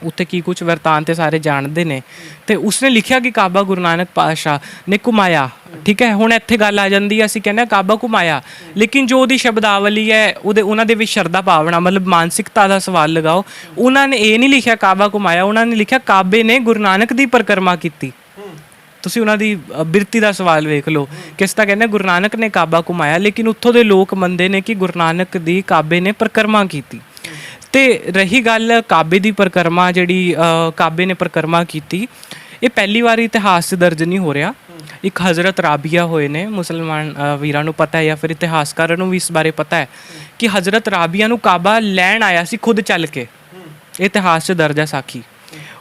ਉੱਥੇ ਕੀ ਕੁਝ ਵਰਤਾਨ ਤੇ ਸਾਰੇ ਜਾਣਦੇ ਨੇ। ਤੇ ਉਸਨੇ ਲਿਖਿਆ ਕਿ ਕਾਬਾ ਗੁਰੂ ਨਾਨਕ ਪਾਤਸ਼ਾਹ ਨੇ ਘੁਮਾਇਆ। ਠੀਕ ਹੈ, ਹੁਣ ਇੱਥੇ ਗੱਲ ਆ ਜਾਂਦੀ ਹੈ, ਅਸੀਂ ਕਹਿੰਦੇ ਹਾਂ ਕਾਬਾ ਘੁਮਾਇਆ, ਲੇਕਿਨ ਜੋ ਉਹਦੀ ਸ਼ਬਦਾਵਲੀ ਹੈ ਉਹਨਾਂ ਦੇ ਵਿੱਚ ਸ਼ਰਧਾ ਭਾਵਨਾ, ਮਤਲਬ ਮਾਨਸਿਕਤਾ ਦਾ ਸਵਾਲ ਲਗਾਓ। ਉਹਨਾਂ ਨੇ ਇਹ ਨਹੀਂ ਲਿਖਿਆ ਕਾਬਾ ਘੁਮਾਇਆ, ਉਹਨਾਂ ਨੇ ਲਿਖਿਆ ਕਾਬੇ ਨੇ ਗੁਰੂ ਨਾਨਕ ਦੀ ਪਰਿਕਰਮਾ ਕੀਤੀ। ਤੁਸੀਂ ਉਹਨਾਂ ਦੀ ਬਿਰਤੀ ਦਾ ਸਵਾਲ ਵੇਖ ਲਓ, ਕਿਸ ਤਰ੍ਹਾਂ ਕਹਿੰਦੇ ਗੁਰੂ ਨਾਨਕ ਨੇ ਕਾਬਾ ਘੁਮਾਇਆ, ਲੇਕਿਨ ਉੱਥੋਂ ਦੇ ਲੋਕ ਮੰਨਦੇ ਨੇ ਕਿ ਗੁਰੂ ਨਾਨਕ ਦੀ ਕਾਬੇ ਨੇ ਪਰਿਕਰਮਾ ਕੀਤੀ। ਤੇ ਰਹੀ ਗੱਲ ਕਾਬੇ ਦੀ ਪਰਿਕਰਮਾ, ਜਿਹੜੀ ਕਾਬੇ ਨੇ ਪਰਿਕਰਮਾ ਕੀਤੀ, ਇਹ ਪਹਿਲੀ ਵਾਰ ਇਤਿਹਾਸ 'ਚ ਦਰਜ ਨਹੀਂ ਹੋ ਰਿਹਾ। ਇੱਕ ਹਜ਼ਰਤ ਰਾਬੀਆ ਹੋਏ ਨੇ, ਮੁਸਲਮਾਨ ਵੀਰਾਂ ਨੂੰ ਪਤਾ ਹੈ ਜਾਂ ਫਿਰ ਇਤਿਹਾਸਕਾਰਾਂ ਨੂੰ ਵੀ ਇਸ ਬਾਰੇ ਪਤਾ ਹੈ ਕਿ ਹਜ਼ਰਤ ਰਾਬੀਆ ਨੂੰ ਕਾਬਾ ਲੈਣ ਆਇਆ ਸੀ ਖੁਦ ਚੱਲ ਕੇ। ਇਤਿਹਾਸ 'ਚ ਦਰਜ ਹੈ ਸਾਖੀ,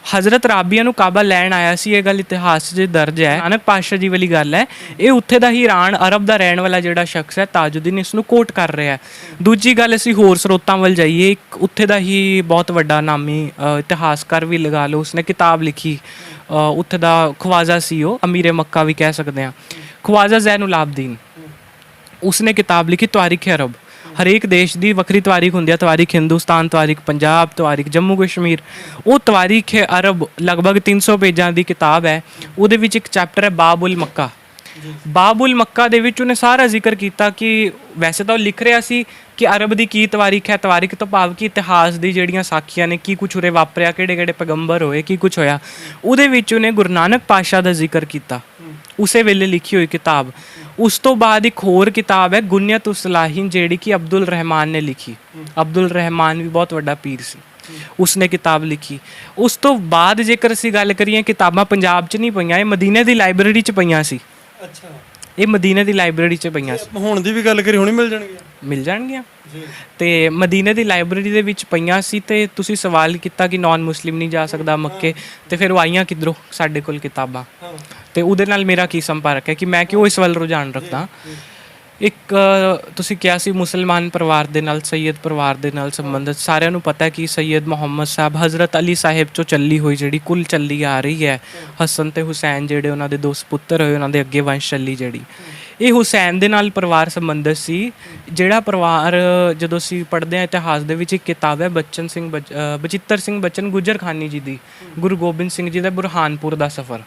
ਹਜ਼ਰਤ ਰਾਬੀਆ ਨੂੰ ਕਾਬਾ ਲੈਣ ਆਇਆ ਸੀ, ਇਹ ਗੱਲ ਇਤਿਹਾਸ 'ਚ ਦਰਜ ਹੈ। ਨਾਨਕ ਪਾਤਸ਼ਾਹ ਜੀ ਵਾਲੀ ਗੱਲ ਹੈ, ਇਹ ਉੱਥੇ ਦਾ ਹੀ ਈਰਾਨ ਅਰਬ ਦਾ ਰਹਿਣ ਵਾਲਾ ਜਿਹੜਾ ਸ਼ਖਸ ਹੈ ਤਾਜੁਦੀਨ, ਇਸ ਨੂੰ ਕੋਟ ਕਰ ਰਿਹਾ। ਦੂਜੀ ਗੱਲ, ਅਸੀਂ ਹੋਰ ਸਰੋਤਾਂ ਵੱਲ ਜਾਈਏ, ਇੱਕ ਉੱਥੇ ਦਾ ਹੀ ਬਹੁਤ ਵੱਡਾ ਨਾਮੀ ਇਤਿਹਾਸਕਾਰ ਵੀ ਲਗਾ ਲਓ, ਉਸਨੇ ਕਿਤਾਬ ਲਿਖੀ, ਉੱਥੇ ਦਾ ਖਵਾਜਾ ਸੀ, ਉਹ ਅਮੀਰ ਮੱਕਾ ਵੀ ਕਹਿ ਸਕਦੇ ਹਾਂ, ਖਵਾਜਾ ਜ਼ੈਨੁਲ ਆਬਦੀਨ। ਉਸਨੇ ਕਿਤਾਬ ਲਿਖੀ ਤਵਾਰੀਖ ਅਰਬ। ਹਰੇਕ ਦੇਸ਼ ਦੀ ਵੱਖਰੀ ਤਵਾਰੀਖ ਹੁੰਦੀ ਹੈ, ਤਵਾਰੀਖ ਹਿੰਦੁਸਤਾਨ, ਤਵਾਰੀਖ ਪੰਜਾਬ, ਤਵਾਰੀਖ ਜੰਮੂ ਕਸ਼ਮੀਰ। ਉਹ ਤਵਾਰੀਖ ਅਰਬ ਲਗਭਗ 300 ਪੇਜਾਂ ਦੀ ਕਿਤਾਬ ਹੈ। ਉਹਦੇ ਵਿੱਚ ਇੱਕ ਚੈਪਟਰ ਹੈ ਬਾਬੁਲ ਮੱਕਾ। ਬਾਬੁਲ ਮੱਕਾ ਦੇ ਵਿੱਚ ਉਹਨੇ ਸਾਰਾ ਜ਼ਿਕਰ ਕੀਤਾ ਕਿ ਵੈਸੇ ਤਾਂ ਉਹ ਲਿਖ ਰਿਹਾ ਸੀ ਕਿ ਅਰਬ ਦੀ ਕੀ ਤਵਾਰੀਖ ਹੈ, ਤਵਾਰੀਖ ਤੋਂ ਭਾਵ ਕਿ ਇਤਿਹਾਸ ਦੀ ਜਿਹੜੀਆਂ ਸਾਖੀਆਂ ਨੇ, ਕੀ ਕੁਛ ਉਰੇ ਵਾਪਰਿਆ, ਕਿਹੜੇ ਕਿਹੜੇ ਪੈਗੰਬਰ ਹੋਏ, ਕੀ ਕੁਛ ਹੋਇਆ। ਉਹਦੇ ਵਿੱਚ ਉਹਨੇ ਗੁਰੂ ਨਾਨਕ ਪਾਤਸ਼ਾਹ ਦਾ ਜ਼ਿਕਰ ਕੀਤਾ, ਉਸੇ ਵੇਲੇ ਲਿਖੀ ਹੋਈ ਕਿਤਾਬ। ਉਸ ਤੋਂ ਬਾਅਦ ਇੱਕ ਹੋਰ ਕਿਤਾਬ ਹੈ ਗੁਨਯਤ ਉਸਲਾਹੀਨ, ਜਿਹੜੀ ਕਿ ਅਬਦੁਲ ਰਹਿਮਾਨ ਨੇ ਲਿਖੀ। ਅਬਦੁਲ ਰਹਿਮਾਨ ਵੀ ਬਹੁਤ ਵੱਡਾ ਪੀਰ ਸੀ, ਉਸਨੇ ਕਿਤਾਬ ਲਿਖੀ। ਉਸ ਤੋਂ ਬਾਅਦ ਜੇਕਰ ਅਸੀਂ ਗੱਲ ਕਰੀਏ, ਕਿਤਾਬਾਂ ਪੰਜਾਬ 'ਚ ਨਹੀਂ ਪਈਆਂ, ਇਹ ਮਦੀਨੇ ਦੀ ਲਾਇਬ੍ਰੇਰੀ 'ਚ ਪਈਆਂ ਸੀ। ਅੱਛਾ, ਇਹ ਮਦੀਨੇ ਦੀ ਲਾਇਬ੍ਰੇਰੀ 'ਚ ਪਈਆਂ ਸੀ। ਹੁਣ ਦੀ ਵੀ ਗੱਲ ਕਰੀ, ਹੁਣੇ ਮਿਲ ਜਾਣਗੀਆਂ ਤੇ ਮਦੀਨੇ ਦੀ ਲਾਇਬ੍ਰੇਰੀ ਦੇ ਵਿੱਚ ਪਈਆਂ ਸੀ। ਤੇ ਤੁਸੀਂ ਸਵਾਲ ਕੀਤਾ ਕਿ ਨਾਨ ਮੁਸਲਿਮ ਨਹੀਂ ਜਾ ਸਕਦਾ ਮੱਕੇ, ਤੇ ਫਿਰ ਉਹ ਆਈਆਂ ਕਿੱਧਰੋਂ ਸਾਡੇ ਕੋਲ ਕਿਤਾਬਾਂ, ਤੇ ਉਹਦੇ ਨਾਲ ਮੇਰਾ ਕੀ ਸੰਪਰਕ ਹੈ ਕਿ ਮੈਂ ਕਿਉਂ ਇਸ ਵੱਲ ਰੁਝਾਨ ਰੱਖਦਾ। ਇੱਕ ਤੁਸੀਂ ਕਿਹਾ ਸੀ ਮੁਸਲਮਾਨ ਪਰਿਵਾਰ ਦੇ ਨਾਲ, ਸੈਯਦ ਪਰਿਵਾਰ ਦੇ ਨਾਲ ਸੰਬੰਧਿਤ, ਸਾਰਿਆਂ ਨੂੰ ਪਤਾ ਕਿ ਸੈਯਦ ਮੁਹੰਮਦ ਸਾਹਿਬ ਹਜ਼ਰਤ ਅਲੀ ਸਾਹਿਬ 'ਚੋਂ ਚੱਲੀ ਹੋਈ ਜਿਹੜੀ ਕੁੱਲ ਚੱਲੀ ਆ ਰਹੀ ਹੈ, ਹਸਨ ਤੇ ਹੁਸੈਨ ਜਿਹੜੇ ਉਹਨਾਂ ਦੇ ਦੋ ਸਪੁੱਤਰ ਹੋਏ, ਉਹਨਾਂ ਦੇ ਅੱਗੇ ਵੰਸ਼ ਚੱਲੀ ਜਿਹੜੀ, ਇਹ ਹੁਸੈਨ ਦੇ ਨਾਲ ਪਰਿਵਾਰ ਸੰਬੰਧਿਤ ਸੀ। ਜਿਹੜਾ ਪਰਿਵਾਰ, ਜਦੋਂ ਅਸੀਂ ਪੜ੍ਹਦੇ ਹਾਂ ਇਤਿਹਾਸ ਦੇ ਵਿੱਚ, ਇੱਕ ਕਿਤਾਬ ਹੈ ਬਚਿੱਤਰ ਸਿੰਘ ਬਚਨ ਗੁਜਰ ਖਾਨੀ ਜੀ ਦੀ, ਗੁਰੂ ਗੋਬਿੰਦ ਸਿੰਘ ਜੀ ਦਾ ਬੁਰਹਾਨਪੁਰ ਦਾ ਸਫ਼ਰ।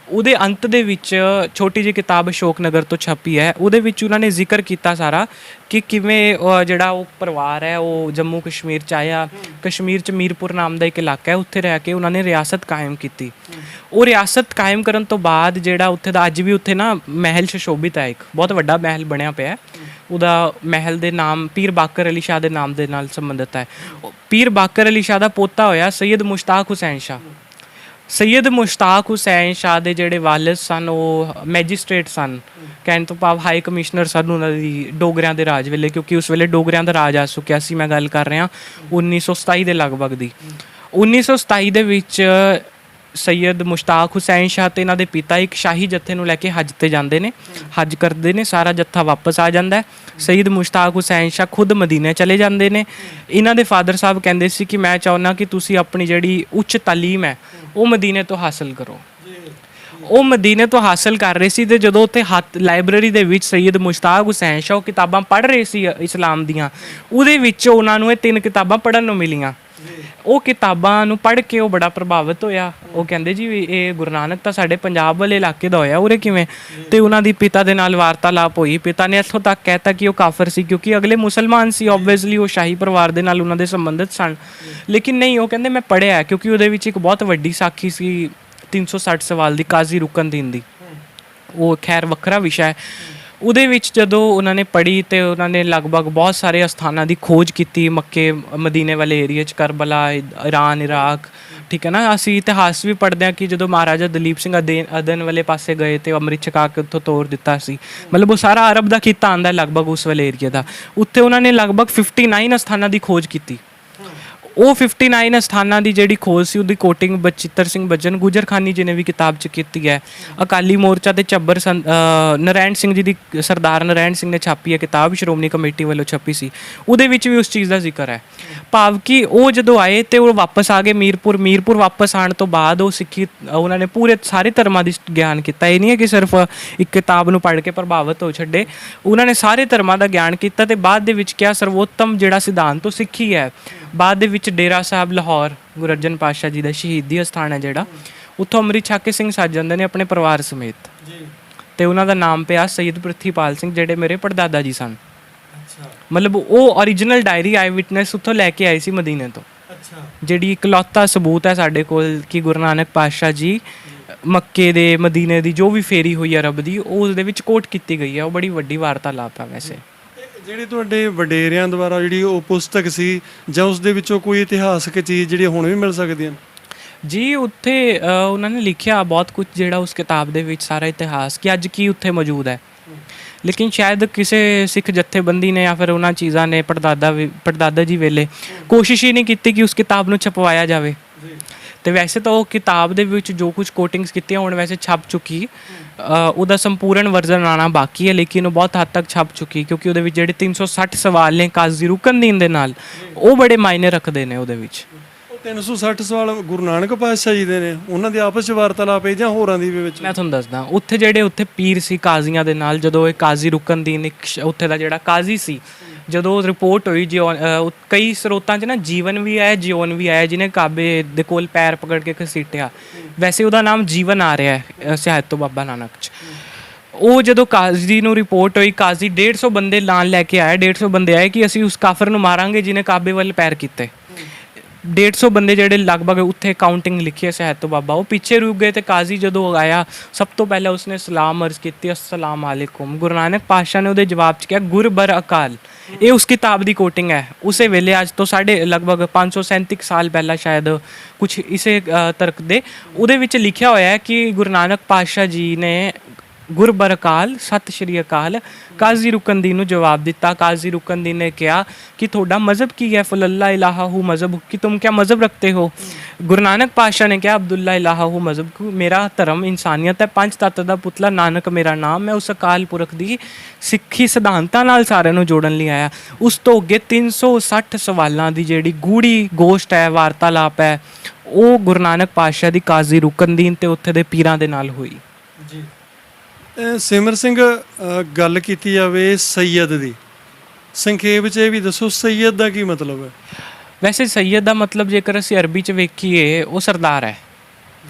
ਉਹਦੇ ਅੰਤ ਦੇ ਵਿੱਚ ਛੋਟੀ ਜਿਹੀ ਕਿਤਾਬ ਅਸ਼ੋਕ ਨਗਰ ਤੋਂ ਛਪੀ ਹੈ, ਉਹਦੇ ਵਿੱਚ ਉਹਨਾਂ ਨੇ ਜ਼ਿਕਰ ਕੀਤਾ ਸਾਰਾ ਕਿ ਕਿਵੇਂ ਜਿਹੜਾ ਉਹ ਪਰਿਵਾਰ ਹੈ ਉਹ ਜੰਮੂ ਕਸ਼ਮੀਰ 'ਚ ਆਇਆ। ਕਸ਼ਮੀਰ 'ਚ ਮੀਰਪੁਰ ਨਾਮ ਦਾ ਇੱਕ ਇਲਾਕਾ ਹੈ, ਉੱਥੇ ਰਹਿ ਕੇ ਉਹਨਾਂ ਨੇ ਰਿਆਸਤ ਕਾਇਮ ਕੀਤੀ। ਉਹ ਰਿਆਸਤ ਕਾਇਮ ਕਰਨ ਤੋਂ ਬਾਅਦ ਜਿਹੜਾ ਉੱਥੇ ਦਾ, ਅੱਜ ਵੀ ਉੱਥੇ ਨਾ ਮਹਿਲ ਸੁਸ਼ੋਭਿਤ ਹੈ, ਇੱਕ ਬਹੁਤ ਵੱਡਾ ਮਹਿਲ ਬਣਿਆ ਪਿਆ। ਉਹਦਾ ਮਹਿਲ ਦੇ ਨਾਮ ਪੀਰ ਬਾਕਰ ਅਲੀ ਸ਼ਾਹ ਦੇ ਨਾਮ ਦੇ ਨਾਲ ਸੰਬੰਧਿਤ ਹੈ। ਪੀਰ ਬਾਕਰ ਅਲੀ ਸ਼ਾਹ ਦਾ ਪੋਤਾ ਹੋਇਆ ਸੈਯਦ ਮੁਸ਼ਤਾਕ ਹੁਸੈਨ ਸ਼ਾਹ। ਸੈਯਦ ਮੁਸ਼ਤਾਕ ਹੁਸੈਨ ਸ਼ਾਹ ਦੇ ਜਿਹੜੇ ਵਾਲਿਦ ਸਨ ਉਹ ਮੈਜਿਸਟ੍ਰੇਟ ਸਨ, ਕਹਿਣ ਤੋਂ ਭਾਵ ਹਾਈ ਕਮਿਸ਼ਨਰ ਸਨ ਉਹਨਾਂ ਦੀ ਡੋਗਰਿਆਂ ਦੇ ਰਾਜ ਵੇਲੇ, ਕਿਉਂਕਿ ਉਸ ਵੇਲੇ ਡੋਗਰਿਆਂ ਦਾ ਰਾਜ ਆ ਚੁੱਕਿਆ ਸੀ। ਮੈਂ ਗੱਲ ਕਰ ਰਿਹਾ 1927 ਦੇ ਲਗਭਗ ਦੀ। 1927 ਦੇ ਵਿੱਚ ਸੈਯਦ ਮੁਸ਼ਤਾਕ ਹੁਸੈਨ ਸ਼ਾਹ ਤੇ ਇਹਨਾਂ ਦੇ ਪਿਤਾ ਇੱਕ ਸ਼ਾਹੀ ਜੱਥੇ ਨੂੰ ਲੈ ਕੇ ਹੱਜ ਤੇ ਜਾਂਦੇ ਨੇ, ਹੱਜ ਕਰਦੇ ਨੇ, ਸਾਰਾ ਜੱਥਾ ਵਾਪਸ ਆ ਜਾਂਦਾ ਹੈ। ਸੈਯਦ ਮੁਸ਼ਤਾਕ ਹੁਸੈਨ ਸ਼ਾਹ ਖੁਦ ਮਦੀਨੇ ਚਲੇ ਜਾਂਦੇ ਨੇ। ਇਹਨਾਂ ਦੇ ਫਾਦਰ ਸਾਹਿਬ ਕਹਿੰਦੇ ਸੀ ਕਿ ਮੈਂ ਚਾਹੁੰਦਾ ਕਿ ਤੁਸੀਂ ਆਪਣੀ ਜਿਹੜੀ ਉੱਚ ਤਾਲੀਮ ਹੈ ਉਹ ਮਦੀਨੇ ਤੋਂ ਹਾਸਲ ਕਰੋ। ਉਹ ਮਦੀਨੇ ਤੋਂ ਹਾਸਲ ਕਰ ਰਹੇ ਸੀ ਤੇ ਜਦੋਂ ਉੱਥੇ ਲਾਇਬ੍ਰੇਰੀ ਦੇ ਵਿੱਚ ਸੈਯਦ ਮੁਸ਼ਤਾਕ ਹੁਸੈਨ ਸ਼ਾਹ ਉਹ ਕਿਤਾਬਾਂ ਪੜ੍ਹ ਰਹੇ ਸੀ ਇਸਲਾਮ ਦੀਆਂ, ਉਹਦੇ ਵਿੱਚ ਉਹਨਾਂ ਨੂੰ ਇਹ 3 ਕਿਤਾਬਾਂ ਪੜ੍ਹਨ ਨੂੰ ਮਿਲੀਆਂ। ਉਹ ਕਿਤਾਬਾਂ ਨੂੰ ਪੜ੍ਹ ਕੇ ਉਹ ਬੜਾ ਪ੍ਰਭਾਵਿਤ ਹੋਇਆ। ਉਹ ਕਹਿੰਦੇ ਜੀ ਵੀ ਇਹ ਗੁਰੂ ਨਾਨਕ ਤਾਂ ਸਾਡੇ ਪੰਜਾਬ ਵਾਲੇ ਇਲਾਕੇ ਦਾ ਹੋਇਆ, ਉਰੇ ਕਿਵੇਂ? ਤੇ ਉਹਨਾਂ ਦੀ ਪਿਤਾ ਦੇ ਨਾਲ ਵਾਰਤਾਲਾਪ ਹੋਈ। ਪਿਤਾ ਨੇ ਇੱਥੋਂ ਤੱਕ ਕਹਿਤਾ ਕਿ ਉਹ ਕਾਫਰ ਸੀ ਕਿਉਂਕਿ ਅਗਲੇ ਮੁਸਲਮਾਨ ਸੀ, ਓਬਵੀਅਸਲੀ ਉਹ ਸ਼ਾਹੀ ਪਰਿਵਾਰ ਦੇ ਨਾਲ ਉਹਨਾਂ ਦੇ ਸੰਬੰਧਿਤ ਸਨ। ਲੇਕਿਨ ਨਹੀਂ, ਉਹ ਕਹਿੰਦੇ ਮੈਂ ਪੜ੍ਹਿਆ ਕਿਉਂਕਿ ਉਹਦੇ ਵਿੱਚ ਇੱਕ ਬਹੁਤ ਵੱਡੀ ਸਾਖੀ ਸੀ 360 ਸਵਾਲ ਦੀ, ਕਾਜ਼ੀ ਰੁਕਨਦੀਨ ਦੀ। ਉਹ ਖੈਰ ਵੱਖਰਾ ਵਿਸ਼ਾ ਹੈ। ਉਹਦੇ ਵਿੱਚ ਜਦੋਂ ਉਹਨਾਂ ਨੇ ਪੜ੍ਹੀ ਤੇ ਉਹਨਾਂ ਨੇ ਲਗਭਗ ਬਹੁਤ ਸਾਰੇ ਅਸਥਾਨਾਂ ਦੀ ਖੋਜ ਕੀਤੀ, ਮੱਕੇ ਮਦੀਨੇ ਵਾਲੇ ਏਰੀਏ 'ਚ, ਕਰਬਲਾ, ਈਰਾਨ, ਇਰਾਕ, ਠੀਕ ਹੈ ਨਾ। ਅਸੀਂ ਇਤਿਹਾਸ ਵੀ ਪੜ੍ਹਦੇ ਹਾਂ ਕਿ ਜਦੋਂ ਮਹਾਰਾਜਾ ਦਲੀਪ ਸਿੰਘ ਅਦਨ ਵਾਲੇ ਪਾਸੇ ਗਏ ਤੇ ਅੰਮ੍ਰਿਤ ਛਕਾ ਕੇ ਉੱਥੋਂ ਤੋਰ ਦਿੱਤਾ ਸੀ। ਮਤਲਬ ਉਹ ਸਾਰਾ ਅਰਬ ਦਾ ਖਿੱਤਾ ਆਉਂਦਾ ਲਗਭਗ ਉਸ ਵਾਲੇ ਏਰੀਏ ਦਾ। ਉੱਥੇ ਉਹਨਾਂ ਨੇ ਲਗਭਗ 59 ਅਸਥਾਨਾਂ ਦੀ ਖੋਜ ਕੀਤੀ। ਉਹ 59 ਅਸਥਾਨਾਂ ਦੀ ਜਿਹੜੀ ਖੋਜ ਸੀ ਉਹਦੀ ਕੋਟਿੰਗ ਬਚਿੱਤਰ ਸਿੰਘ ਬੱਜਨ ਗੁਜਰਖਾਨੀ ਜੀ ਨੇ ਵੀ ਕਿਤਾਬ 'ਚ ਕੀਤੀ ਹੈ। ਅਕਾਲੀ ਮੋਰਚਾ ਤੇ ਚੱਬਰ ਨਰੈਣ ਸਿੰਘ ਜੀ ਦੀ, ਸਰਦਾਰ ਨਰੈਣ ਸਿੰਘ ਨੇ ਛਾਪੀ ਹੈ ਕਿਤਾਬ, ਸ਼੍ਰੋਮਣੀ ਕਮੇਟੀ ਵੱਲੋਂ ਛਪੀ ਸੀ। ਉਹਦੇ ਵਿੱਚ ਵੀ ਉਸ ਚੀਜ਼ ਦਾ ਜ਼ਿਕਰ ਹੈ। ਭਾਵ ਕਿ ਉਹ ਜਦੋਂ ਆਏ ਤੇ ਉਹ ਵਾਪਸ ਆ ਗਏ ਮੀਰਪੁਰ ਵਾਪਸ ਆਉਣ ਤੋਂ ਬਾਅਦ ਉਹ ਸਿੱਖੀ, ਉਹਨਾਂ ਨੇ ਪੂਰੇ ਸਾਰੇ ਧਰਮਾਂ ਦੀ ਗਿਆਨ ਕੀਤਾ। ਇਹ ਨਹੀਂ ਹੈ ਕਿ ਸਿਰਫ ਇੱਕ ਕਿਤਾਬ ਨੂੰ ਪੜ੍ਹ ਕੇ ਪ੍ਰਭਾਵਿਤ ਹੋ ਛੱਡੇ, ਉਹਨਾਂ ਨੇ ਸਾਰੇ ਧਰਮਾਂ ਦਾ ਗਿਆਨ ਕੀਤਾ ਤੇ ਬਾਅਦ ਦੇ ਵਿੱਚ ਕਿਹਾ ਸਰਵੋਤਮ ਜਿਹੜਾ ਸਿਧਾਂਤ ਉਹ ਸਿੱਖੀ ਹੈ। ਬਾਅਦ ਦੇ ਵਿੱਚ ਡੇਰਾ ਸਾਹਿਬ ਲਾਹੌਰ ਗੁਰੂ ਅਰਜਨ ਪਾਤਸ਼ਾਹ ਜੀ ਦਾ ਸ਼ਹੀਦੀ ਅਸਥਾਨ ਹੈ ਜਿਹੜਾ, ਉੱਥੋਂ ਅੰਮ੍ਰਿਤ ਛਕ ਕੇ ਸਿੰਘ ਸੱਜ ਜਾਂਦੇ ਨੇ ਆਪਣੇ ਪਰਿਵਾਰ ਸਮੇਤ ਤੇ ਉਹਨਾਂ ਦਾ ਨਾਮ ਪਿਆ ਸੈਯਦ ਪ੍ਰਿਥੀਪਾਲ ਸਿੰਘ, ਜਿਹੜੇ ਮੇਰੇ ਪੜਦਾਦਾ ਜੀ ਸਨ। ਮਤਲਬ ਉਹ ਓਰੀਜਨਲ ਡਾਇਰੀ ਆਈ ਵਿਟਨੈਸ ਉੱਥੋਂ ਲੈ ਕੇ ਆਏ ਸੀ ਮਦੀਨੇ ਤੋਂ, ਜਿਹੜੀ ਇਕਲੌਤਾ ਸਬੂਤ ਹੈ ਸਾਡੇ ਕੋਲ ਕਿ ਗੁਰੂ ਨਾਨਕ ਪਾਤਸ਼ਾਹ ਜੀ ਮੱਕੇ ਦੇ ਮਦੀਨੇ ਦੀ ਜੋ ਵੀ ਫੇਰੀ ਹੋਈ ਅਰਬ ਦੀ, ਉਹ ਉਸਦੇ ਵਿੱਚ ਕੋਟ ਕੀਤੀ ਗਈ ਹੈ। ਉਹ ਬੜੀ ਵੱਡੀ ਵਾਰਤਾਲਾਪ ਹੈ। ਵੈਸੇ ਜਿਹੜੀ ਤੁਹਾਡੇ ਵਡੇਰਿਆਂ ਦੁਆਰਾ ਜਿਹੜੀ ਉਹ ਪੁਸਤਕ ਸੀ ਜਾਂ ਉਸ ਦੇ ਵਿੱਚੋਂ ਕੋਈ ਇਤਿਹਾਸਕ ਚੀਜ਼ ਜਿਹੜੀ ਹੁਣ ਵੀ ਮਿਲ ਸਕਦੀਆਂ? ਜੀ ਉੱਥੇ ਉਹਨਾਂ ਨੇ ਲਿਖਿਆ ਬਹੁਤ ਕੁਝ ਜਿਹੜਾ ਉਸ ਕਿਤਾਬ ਦੇ ਵਿੱਚ ਸਾਰਾ ਇਤਿਹਾਸ ਕਿ ਅੱਜ ਕੀ ਉੱਥੇ ਮੌਜੂਦ ਹੈ। ਲੇਕਿਨ ਸ਼ਾਇਦ ਕਿਸੇ ਸਿੱਖ ਜਥੇਬੰਦੀ ਨੇ ਜਾਂ ਫਿਰ ਉਹਨਾਂ ਚੀਜ਼ਾਂ ਨੇ ਪੜਦਾਦਾ ਜੀ ਵੇਲੇ ਕੋਸ਼ਿਸ਼ ਹੀ ਨਹੀਂ ਕੀਤੀ ਕਿ ਉਸ ਕਿਤਾਬ ਨੂੰ ਛਪਵਾਇਆ ਜਾਵੇ। ਤੇ ਵੈਸੇ ਤਾਂ ਉਹ ਕਿਤਾਬ ਦੇ ਵਿੱਚ ਜੋ ਕੁਝ ਕੋਟਿੰਗਸ ਕੀਤੀਆਂ ਹੁਣ ਵੈਸੇ ਛਪ ਚੁੱਕੀ, ਉਹਦਾ ਸੰਪੂਰਨ ਵਰਜ਼ਨ ਆਉਣਾ ਬਾਕੀ ਹੈ, ਲੇਕਿਨ ਉਹ ਬਹੁਤ ਹੱਦ ਤੱਕ ਛਪ ਚੁੱਕੀ ਕਿਉਂਕਿ ਉਹਦੇ ਵਿੱਚ ਜਿਹੜੇ 360 ਸਵਾਲ ਨੇ ਕਾਜ਼ੀ ਰੁਕਨਦੀਨ ਦੇ ਨਾਲ, ਉਹ ਬੜੇ ਮਾਇਨੇ ਰੱਖਦੇ ਨੇ ਉਹਦੇ ਵਿੱਚ। 360 ਸਵਾਲ ਗੁਰੂ ਨਾਨਕ ਪਾਤਸ਼ਾਹ ਜੀ ਦੇ ਨੇ, ਉਹਨਾਂ ਦੇ ਆਪਸ 'ਚ ਵਾਰਤਾਲਾਪ ਹੈ ਜਾਂ ਹੋਰਾਂ ਦੀ ਵਿੱਚ? ਮੈਂ ਤੁਹਾਨੂੰ ਦੱਸਦਾ, ਉੱਥੇ ਜਿਹੜੇ ਉੱਥੇ ਪੀਰ ਸੀ ਕਾਜ਼ੀਆਂ ਦੇ ਨਾਲ, ਜਦੋਂ ਇਹ ਕਾਜ਼ੀ ਰੁਕਨਦੀਨ ਉੱਥੇ ਦਾ ਜਿਹੜਾ ਕਾਜ਼ੀ ਸੀ, ਜਦੋਂ ਰਿਪੋਰਟ ਹੋਈ ਕਈ ਸਰੋਤਾਂ 'ਚ ਨਾ ਜੀਵਨ ਵੀ ਆਇਆ, ਜਿਉਨ ਵੀ ਆਇਆ, ਜਿਹਨੇ ਕਾਬੇ ਦੇ ਕੋਲ ਪੈਰ ਪਕੜ ਕੇ ਘਸੀਟਿਆ। ਵੈਸੇ ਉਹਦਾ ਨਾਮ ਜੀਵਨ ਆ ਰਿਹਾ ਹੈ ਸਿਹਾਇਤ ਤੋਂ ਬਾਬਾ ਨਾਨਕ 'ਚ। ਉਹ ਜਦੋਂ ਕਾਜ਼ੀ ਨੂੰ ਰਿਪੋਰਟ ਹੋਈ, ਕਾਜ਼ੀ 150 ਬੰਦੇ ਨਾਲ ਲੈ ਕੇ ਆਇਆ। 150 ਬੰਦੇ ਆਏ ਕਿ ਅਸੀਂ ਉਸ ਕਾਫਰ ਨੂੰ ਮਾਰਾਂਗੇ ਜਿਹਨੇ ਕਾਬੇ ਵੱਲ ਪੈਰ ਕੀਤੇ। 150 ਬੰਦੇ ਜਿਹੜੇ ਲਗਭਗ ਉੱਥੇ ਕਾਊਂਟਿੰਗ ਲਿਖੀ ਹੈ ਸਿਹਾਇਤ ਤੋਂ ਬਾਬਾ, ਉਹ ਪਿੱਛੇ ਰੁਕ ਗਏ। ਤੇ ਕਾਜ਼ੀ ਜਦੋਂ ਆਇਆ ਸਭ ਤੋਂ ਪਹਿਲਾਂ ਉਸਨੇ ਸਲਾਮ ਅਰਜ਼ ਕੀਤੀ, ਅਸਲਾਮ ਅਲੈਕੁਮ। ਗੁਰੂ ਨਾਨਕ ਪਾਤਸ਼ਾਹ ਨੇ ਉਹਦੇ ਜਵਾਬ 'ਚ ਕਿਹਾ ਗੁਰ ਬਰ ਅਕਾਲ। ਇਹ ਉਸ ਕਿਤਾਬ ਦੀ ਕੋਟਿੰਗ ਹੈ। ਉਸੇ ਵੇਲੇ ਅੱਜ ਤੋਂ ਲਗਭਗ 537 ਸਾਲ ਪਹਿਲਾਂ ਸ਼ਾਇਦ ਕੁਛ ਇਸੇ ਤਰਕ ਦੇ, ਉਹਦੇ ਵਿੱਚ ਲਿਖਿਆ ਹੋਇਆ ਹੈ ਕਿ ਗੁਰੂ ਨਾਨਕ ਪਾਤਸ਼ਾਹ ਜੀ ਨੇ ਗੁਰ ਬਰ ਅਕਾਲ, ਸਤਿ ਸ਼੍ਰੀ ਅਕਾਲ, ਕਾਜ਼ੀ ਰੁਕਨਦੀਨ ਨੂੰ ਜਵਾਬ ਦਿੱਤਾ। ਕਾਜ਼ੀ ਰੁਕਨਦੀਨ ਨੇ ਕਿਹਾ ਕਿ ਤੁਹਾਡਾ ਮਜ਼ਹਬ ਕੀ ਹੈ? ਫੁਲੱਲਾ ਇਲਾਹੂ ਮਜ਼ਹਬ ਕਿ ਤੁਮ ਕਿਆ ਮਜ਼ਹਬ ਰੱਖਤੇ ਹੋ? ਗੁਰੂ ਨਾਨਕ ਪਾਤਸ਼ਾਹ ਨੇ ਕਿਹਾ ਅਬਦੁੱਲਾ ਇਲਾਹੂ ਮਜ਼ਹਬ, ਮੇਰਾ ਧਰਮ ਇਨਸਾਨੀਅਤ ਹੈ, ਪੰਜ ਤੱਤ ਦਾ ਪੁਤਲਾ ਨਾਨਕ ਮੇਰਾ ਨਾਮ। ਮੈਂ ਉਸ ਅਕਾਲ ਪੁਰਖ ਦੀ ਸਿੱਖੀ ਸਿਧਾਂਤਾਂ ਨਾਲ ਸਾਰਿਆਂ ਨੂੰ ਜੋੜਨ ਲਈ ਆਇਆ। ਉਸ ਤੋਂ ਅੱਗੇ 360 ਸਵਾਲਾਂ ਦੀ ਜਿਹੜੀ ਗੂੜੀ ਗੋਸ਼ਟ ਹੈ, ਵਾਰਤਾਲਾਪ ਹੈ, ਉਹ ਗੁਰੂ ਨਾਨਕ ਪਾਤਸ਼ਾਹ ਦੀ ਕਾਜ਼ੀ ਰੁਕਨਦੀਨ ਤੇ ਉੱਥੇ ਦੇ ਪੀਰਾਂ ਦੇ ਨਾਲ ਹੋਈ। ਜੀ ਸਿਮਰ ਸਿੰਘ, ਗੱਲ ਕੀਤੀ ਜਾਵੇ ਸੈਯਦ ਦੀ, ਸੰਖੇਪ 'ਚ ਇਹ ਵੀ ਦੱਸੋ ਸੈਯਦ ਦਾ ਕੀ ਮਤਲਬ ਹੈ? ਵੈਸੇ ਸੈਯਦ ਦਾ ਮਤਲਬ ਜੇਕਰ ਅਸੀਂ ਅਰਬੀ 'ਚ ਵੇਖੀਏ ਉਹ ਸਰਦਾਰ ਹੈ,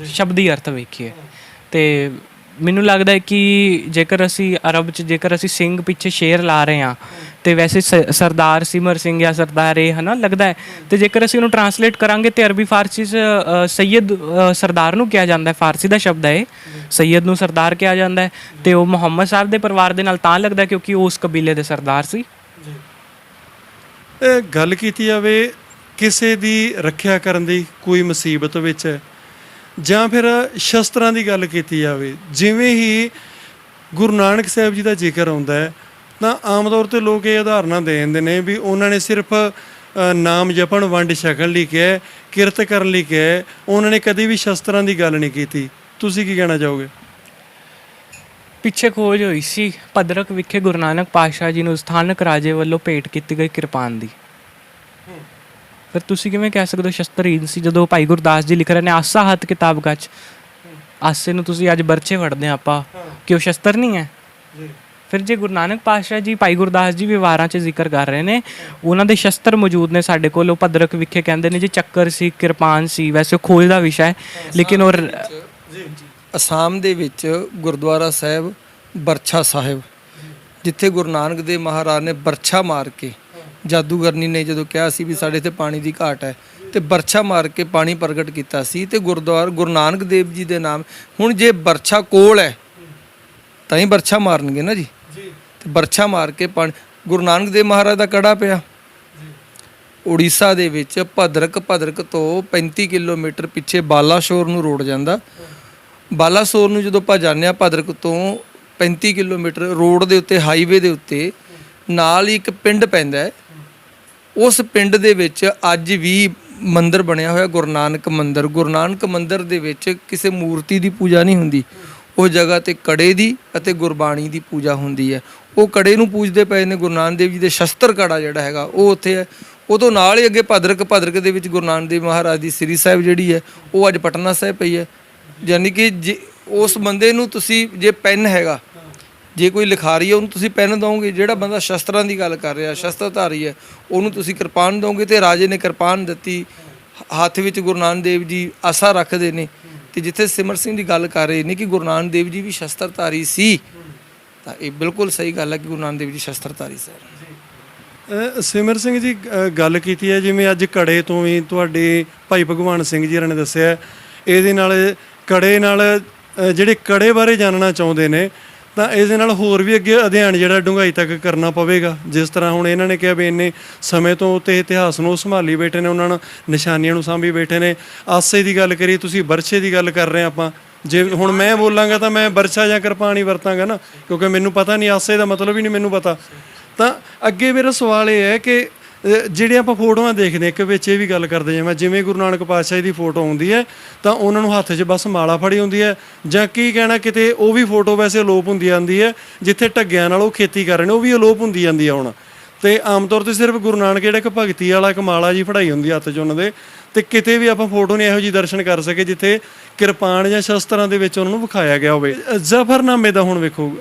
ਸ਼ਬਦੀ ਅਰਥ ਵੇਖੀਏ। ਤੇ ਮੈਨੂੰ ਲੱਗਦਾ ਹੈ ਕਿ ਜੇਕਰ ਅਸੀਂ ਅਰਬ 'ਚ ਜੇਕਰ ਅਸੀਂ ਸਿੰਘ ਪਿੱਛੇ ਸ਼ੇਰ ਲਾ ਰਹੇ ਹਾਂ ਤੇ ਵੈਸੇ ਸਰਦਾਰ ਸਿਮਰ ਸਿੰਘ ਜਾਂ ਸਰਦਾਰ ਇਹ ਹੈ ਨਾ ਲੱਗਦਾ ਹੈ। ਤੇ ਜੇਕਰ ਅਸੀਂ ਉਹਨੂੰ ਟਰਾਂਸਲੇਟ ਕਰਾਂਗੇ ਤੇ ਅਰਬੀ ਫਾਰਸੀ 'ਚ ਸੈਯਦ ਸਰਦਾਰ ਨੂੰ ਕਿਹਾ ਜਾਂਦਾ ਹੈ, ਫਾਰਸੀ ਦਾ ਸ਼ਬਦ ਹੈ। ਸੈਯਦ ਨੂੰ ਸਰਦਾਰ ਕਿਹਾ ਜਾਂਦਾ ਹੈ ਤੇ ਉਹ ਮੁਹੰਮਦ ਸਾਹਿਬ ਦੇ ਪਰਿਵਾਰ ਦੇ ਨਾਲ ਤਾਂ ਲੱਗਦਾ ਕਿਉਂਕਿ ਉਹ ਉਸ ਕਬੀਲੇ ਦੇ ਸਰਦਾਰ ਸੀ। ਗੱਲ ਕੀਤੀ ਜਾਵੇ ਕਿਸੇ ਦੀ ਰੱਖਿਆ ਕਰਨ ਦੀ ਕੋਈ ਮੁਸੀਬਤ ਵਿੱਚ ਹੈ ਜਾਂ ਫਿਰ ਸ਼ਸਤਰਾਂ ਦੀ ਗੱਲ ਕੀਤੀ ਜਾਵੇ, ਜਿਵੇਂ ਹੀ ਗੁਰੂ ਨਾਨਕ ਸਾਹਿਬ ਜੀ ਦਾ ਜ਼ਿਕਰ ਆਉਂਦਾ ਹੈ ਤਾਂ ਆਮ ਤੌਰ 'ਤੇ ਲੋਕ ਇਹ ਉਦਾਹਰਨਾਂ ਦੇ ਦਿੰਦੇ ਨੇ ਵੀ ਉਹਨਾਂ ਨੇ ਸਿਰਫ ਨਾਮ ਜਪਣ ਵੰਡ ਛਕਣ ਲਈ ਕਿਹਾ ਕਿਰਤ ਕਰਨ ਲਈ ਕਿਹਾ, ਉਹਨਾਂ ਨੇ ਕਦੀ ਵੀ ਸ਼ਸਤਰਾਂ ਦੀ ਗੱਲ ਨਹੀਂ ਕੀਤੀ। ਤੁਸੀਂ ਕੀ ਕਹਿਣਾ ਚਾਹੋਗੇ? ਪਿੱਛੇ ਖੋਜ ਹੋਈ ਸੀ ਭੱਦਰਕ ਵਿਖੇ ਗੁਰੂ ਨਾਨਕ ਪਾਤਸ਼ਾਹ ਜੀ ਨੂੰ ਸਥਾਨਕ ਰਾਜੇ ਵੱਲੋਂ ਭੇਟ ਕੀਤੀ ਗਈ ਕਿਰਪਾਨ ਦੀ। ਫਿਰ ਤੁਸੀਂ ਕਿਵੇਂ ਕਹਿ ਸਕਦੇ ਹੋ ਸ਼ਸਤਰਹੀਨ ਸੀ, ਜਦੋਂ ਭਾਈ ਗੁਰਦਾਸ ਜੀ ਲਿਖ ਰਹੇ ਨੇ ਆਸਾ ਹੱਥ ਕਿਤਾਬ ਗੱਚ। ਆਸੇ ਨੂੰ ਤੁਸੀਂ ਅੱਜ ਬਰਛੇ ਵੜਦੇ ਆਪਾਂ ਕਿ ਉਹ ਸ਼ਸਤਰ ਨਹੀਂ ਹੈ। ਫਿਰ ਜੇ ਗੁਰੂ ਨਾਨਕ ਪਾਤਸ਼ਾਹ ਜੀ ਭਾਈ ਗੁਰਦਾਸ ਜੀ ਵਿਵਹਾਰਾਂ 'ਚ ਜ਼ਿਕਰ ਕਰ ਰਹੇ ਨੇ, ਉਹਨਾਂ ਦੇ ਸ਼ਸਤਰ ਮੌਜੂਦ ਨੇ ਸਾਡੇ ਕੋਲ। ਉਹ ਭੱਦਰਕ ਵਿਖੇ ਕਹਿੰਦੇ ਨੇ ਜੀ ਚੱਕਰ ਸੀ, ਕਿਰਪਾਨ ਸੀ। ਵੈਸੇ ਖੋਜ ਦਾ ਵਿਸ਼ਾ ਹੈ, ਲੇਕਿਨ ਉਹ ਅਸਾਮ ਦੇ ਵਿੱਚ ਗੁਰਦੁਆਰਾ ਸਾਹਿਬ ਬਰਛਾ ਸਾਹਿਬ, ਜਿੱਥੇ ਗੁਰੂ ਨਾਨਕ ਦੇਵ ਮਹਾਰਾਜ ਨੇ ਬਰਛਾ ਮਾਰ ਕੇ, ਜਾਦੂਗਰਨੀ ਨੇ ਜਦੋਂ ਕਿਹਾ ਸੀ ਵੀ ਸਾਡੇ ਇੱਥੇ ਪਾਣੀ ਦੀ ਘਾਟ ਹੈ, ਤੇ ਬਰਛਾ ਮਾਰ ਕੇ ਪਾਣੀ ਪ੍ਰਗਟ ਕੀਤਾ ਸੀ। ਤੇ ਗੁਰਦੁਆਰਾ ਗੁਰੂ ਨਾਨਕ ਦੇਵ ਜੀ ਦੇ ਨਾਮ, ਹੁਣ ਜੇ ਬਰਛਾ ਕੋਲ ਹੈ ਤਾਂ ਹੀ ਬਰਛਾ ਮਾਰਨਗੇ ਨਾ ਜੀ। ਤੇ ਬਰਛਾ ਮਾਰ ਕੇ ਪਾਣੀ, ਗੁਰੂ ਨਾਨਕ ਦੇਵ ਮਹਾਰਾਜ ਦਾ ਕੜਾ ਪਿਆ ਉੜੀਸਾ ਦੇ ਵਿੱਚ ਭੱਦਰਕ ਤੋਂ 35 ਕਿਲੋਮੀਟਰ ਪਿੱਛੇ ਬਾਲਾਸੋਰ ਨੂੰ ਰੋਡ ਜਾਂਦਾ। ਬਾਲਾਸੋਰ ਨੂੰ ਜਦੋਂ ਆਪਾਂ ਜਾਂਦੇ ਹਾਂ, ਭੱਦਰਕ ਤੋਂ 35 ਕਿਲੋਮੀਟਰ ਰੋਡ ਦੇ ਉੱਤੇ, ਹਾਈਵੇ ਦੇ ਉੱਤੇ ਨਾਲ ਹੀ ਇੱਕ ਪਿੰਡ ਪੈਂਦਾ ਹੈ। ਉਸ ਪਿੰਡ ਦੇ ਵਿੱਚ ਅੱਜ ਵੀ ਮੰਦਿਰ ਬਣਿਆ ਹੋਇਆ, ਗੁਰੂ ਨਾਨਕ ਮੰਦਿਰ। ਗੁਰੂ ਨਾਨਕ ਮੰਦਿਰ ਦੇ ਵਿੱਚ ਕਿਸੇ ਮੂਰਤੀ ਦੀ ਪੂਜਾ ਨਹੀਂ ਹੁੰਦੀ, ਉਸ ਜਗ੍ਹਾ ਤੇ ਕੜੇ ਦੀ ਅਤੇ ਗੁਰਬਾਣੀ ਦੀ ਪੂਜਾ ਹੁੰਦੀ ਹੈ। ਉਹ ਕੜੇ ਨੂੰ ਪੂਜਦੇ ਪਏ ਨੇ। ਗੁਰੂ ਨਾਨਕ ਦੇਵ ਜੀ ਦੇ ਸ਼ਸਤਰ ਕੜਾ ਜਿਹੜਾ ਹੈਗਾ ਉਹ ਉੱਥੇ ਹੈ। ਉਦੋਂ ਨਾਲ ਹੀ ਅੱਗੇ ਭੱਦਰਕ ਦੇ ਵਿੱਚ ਗੁਰੂ ਨਾਨਕ ਦੇਵ ਮਹਾਰਾਜ ਦੀ ਸ੍ਰੀ ਸਾਹਿਬ ਜਿਹੜੀ ਹੈ ਉਹ ਅੱਜ ਪਟਨਾ ਸਾਹਿਬ ਪਈ ਹੈ। ਯਾਨੀ ਕਿ ਜੇ ਉਸ ਬੰਦੇ ਨੂੰ ਤੁਸੀਂ, ਜੇ ਪੈਨ ਹੈਗਾ, ਜੇ ਕੋਈ ਲਿਖਾਰੀ ਹੈ ਉਹਨੂੰ ਤੁਸੀਂ ਪੈਨ ਦਿਓਗੇ, ਜਿਹੜਾ ਬੰਦਾ ਸ਼ਸਤਰਾਂ ਦੀ ਗੱਲ ਕਰ ਰਿਹਾ, ਸ਼ਸਤਰਧਾਰੀ ਹੈ, ਉਹਨੂੰ ਤੁਸੀਂ ਕਿਰਪਾਨ ਦਿਓਗੇ। ਤੇ ਰਾਜੇ ਨੇ ਕਿਰਪਾਨ ਦਿੱਤੀ, ਹੱਥ ਵਿੱਚ ਗੁਰੂ ਨਾਨਕ ਦੇਵ ਜੀ ਆਸਾ ਰੱਖਦੇ ਨੇ। ਤੇ ਜਿੱਥੇ ਸਿਮਰ ਸਿੰਘ ਦੀ ਗੱਲ ਕਰ ਰਹੇ ਨੇ ਕਿ ਗੁਰੂ ਨਾਨਕ ਦੇਵ ਜੀ ਵੀ ਸ਼ਸਤਰਧਾਰੀ ਸੀ, ਤਾਂ ਇਹ ਬਿਲਕੁਲ ਸਹੀ ਗੱਲ ਹੈ ਕਿ ਗੁਰੂ ਨਾਨਕ ਦੇਵ ਜੀ ਸ਼ਸਤਰਧਾਰੀ ਸੀ। ਸਿਮਰ ਸਿੰਘ ਜੀ ਗੱਲ ਕੀਤੀ ਹੈ, ਜਿਵੇਂ ਅੱਜ ਕੜੇ ਤੋਂ ਵੀ ਤੁਹਾਡੇ ਭਾਈ ਭਗਵਾਨ ਸਿੰਘ ਜੀ ਨੇ ਦੱਸਿਆ, ਇਹਦੇ ਨਾਲ ਕੜੇ ਨਾਲ ਜਿਹੜੇ ਕੜੇ ਬਾਰੇ ਜਾਣਨਾ ਚਾਹੁੰਦੇ ਨੇ, ਤਾਂ ਇਹਦੇ ਨਾਲ ਹੋਰ ਵੀ ਅੱਗੇ ਅਧਿਐਨ ਜਿਹੜਾ ਡੂੰਘਾਈ ਤੱਕ ਕਰਨਾ ਪਵੇਗਾ। ਜਿਸ ਤਰ੍ਹਾਂ ਹੁਣ ਇਹਨਾਂ ਨੇ ਕਿਹਾ ਵੀ ਇੰਨੇ ਸਮੇਂ ਤੋਂ ਤੇ ਇਤਿਹਾਸ ਨੂੰ ਸੰਭਾਲੀ ਬੈਠੇ ਨੇ, ਉਹਨਾਂ ਨੂੰ ਨਿਸ਼ਾਨੀਆਂ ਨੂੰ ਸਾਂਭੀ ਬੈਠੇ ਨੇ। ਆਸੇ ਦੀ ਗੱਲ ਕਰੀਏ, ਤੁਸੀਂ ਬਰਛੇ ਦੀ ਗੱਲ ਕਰ ਰਹੇ ਆਪਾਂ। ਜੇ ਹੁਣ ਮੈਂ ਬੋਲਾਂਗਾ ਤਾਂ ਮੈਂ ਬਰਛਾ ਜਾਂ ਕਿਰਪਾਨ ਹੀ ਵਰਤਾਂਗਾ ਨਾ, ਕਿਉਂਕਿ ਮੈਨੂੰ ਪਤਾ ਨਹੀਂ, ਆਸੇ ਦਾ ਮਤਲਬ ਹੀ ਨਹੀਂ ਮੈਨੂੰ ਪਤਾ। ਤਾਂ ਅੱਗੇ ਮੇਰਾ ਸਵਾਲ ਇਹ ਹੈ ਕਿ ਜਿਹੜੇ ਆਪਾਂ ਫੋਟੋਆਂ ਦੇਖਦੇ ਇੱਕ ਵਿੱਚ ਇਹ ਵੀ ਗੱਲ ਕਰਦੇ ਜਿਵੇਂ ਗੁਰੂ ਨਾਨਕ ਪਾਤਸ਼ਾਹ ਦੀ ਫੋਟੋ ਆਉਂਦੀ ਹੈ ਤਾਂ ਉਹਨਾਂ ਨੂੰ ਹੱਥ 'ਚ ਬਸ ਮਾਲਾ ਫੜੀ ਹੁੰਦੀ ਹੈ, ਜਾਂ ਕੀ ਕਹਿਣਾ, ਕਿਤੇ ਉਹ ਵੀ ਫੋਟੋ ਵੈਸੇ ਅਲੋਪ ਹੁੰਦੀ ਜਾਂਦੀ ਹੈ। ਜਿੱਥੇ ਢੱਗਿਆਂ ਨਾਲ ਉਹ ਖੇਤੀ ਕਰ ਰਹੇ ਨੇ ਉਹ ਵੀ ਅਲੋਪ ਹੁੰਦੀ ਜਾਂਦੀ ਹੈ ਹੁਣ। ਤੇ ਆਮ ਤੌਰ ਤੇ ਸਿਰਫ ਗੁਰੂ ਨਾਨਕ ਜਿਹੜਾ ਇੱਕ ਭਗਤੀ ਵਾਲਾ ਇੱਕ ਮਾਲਾ ਜੀ ਫੜਾਈ ਹੁੰਦੀ ਹੱਥ 'ਚ ਉਹਨਾਂ ਦੇ। ਤੇ ਕਿਤੇ ਵੀ ਆਪਾਂ ਫੋਟੋ ਨਹੀਂ ਇਹੋ ਜਿਹੀ ਦਰਸ਼ਨ ਕਰ ਸਕੇ ਜਿੱਥੇ ਕਿਰਪਾਨ ਜਾਂ ਸ਼ਸਤਰਾਂ ਦੇ ਵਿੱਚ ਉਹਨਾਂ ਨੂੰ ਵਿਖਾਇਆ ਗਿਆ ਹੋਵੇ। ਜ਼ਫਰਨਾਮੇ ਦਾ ਹੁਣ ਵੇਖੋ,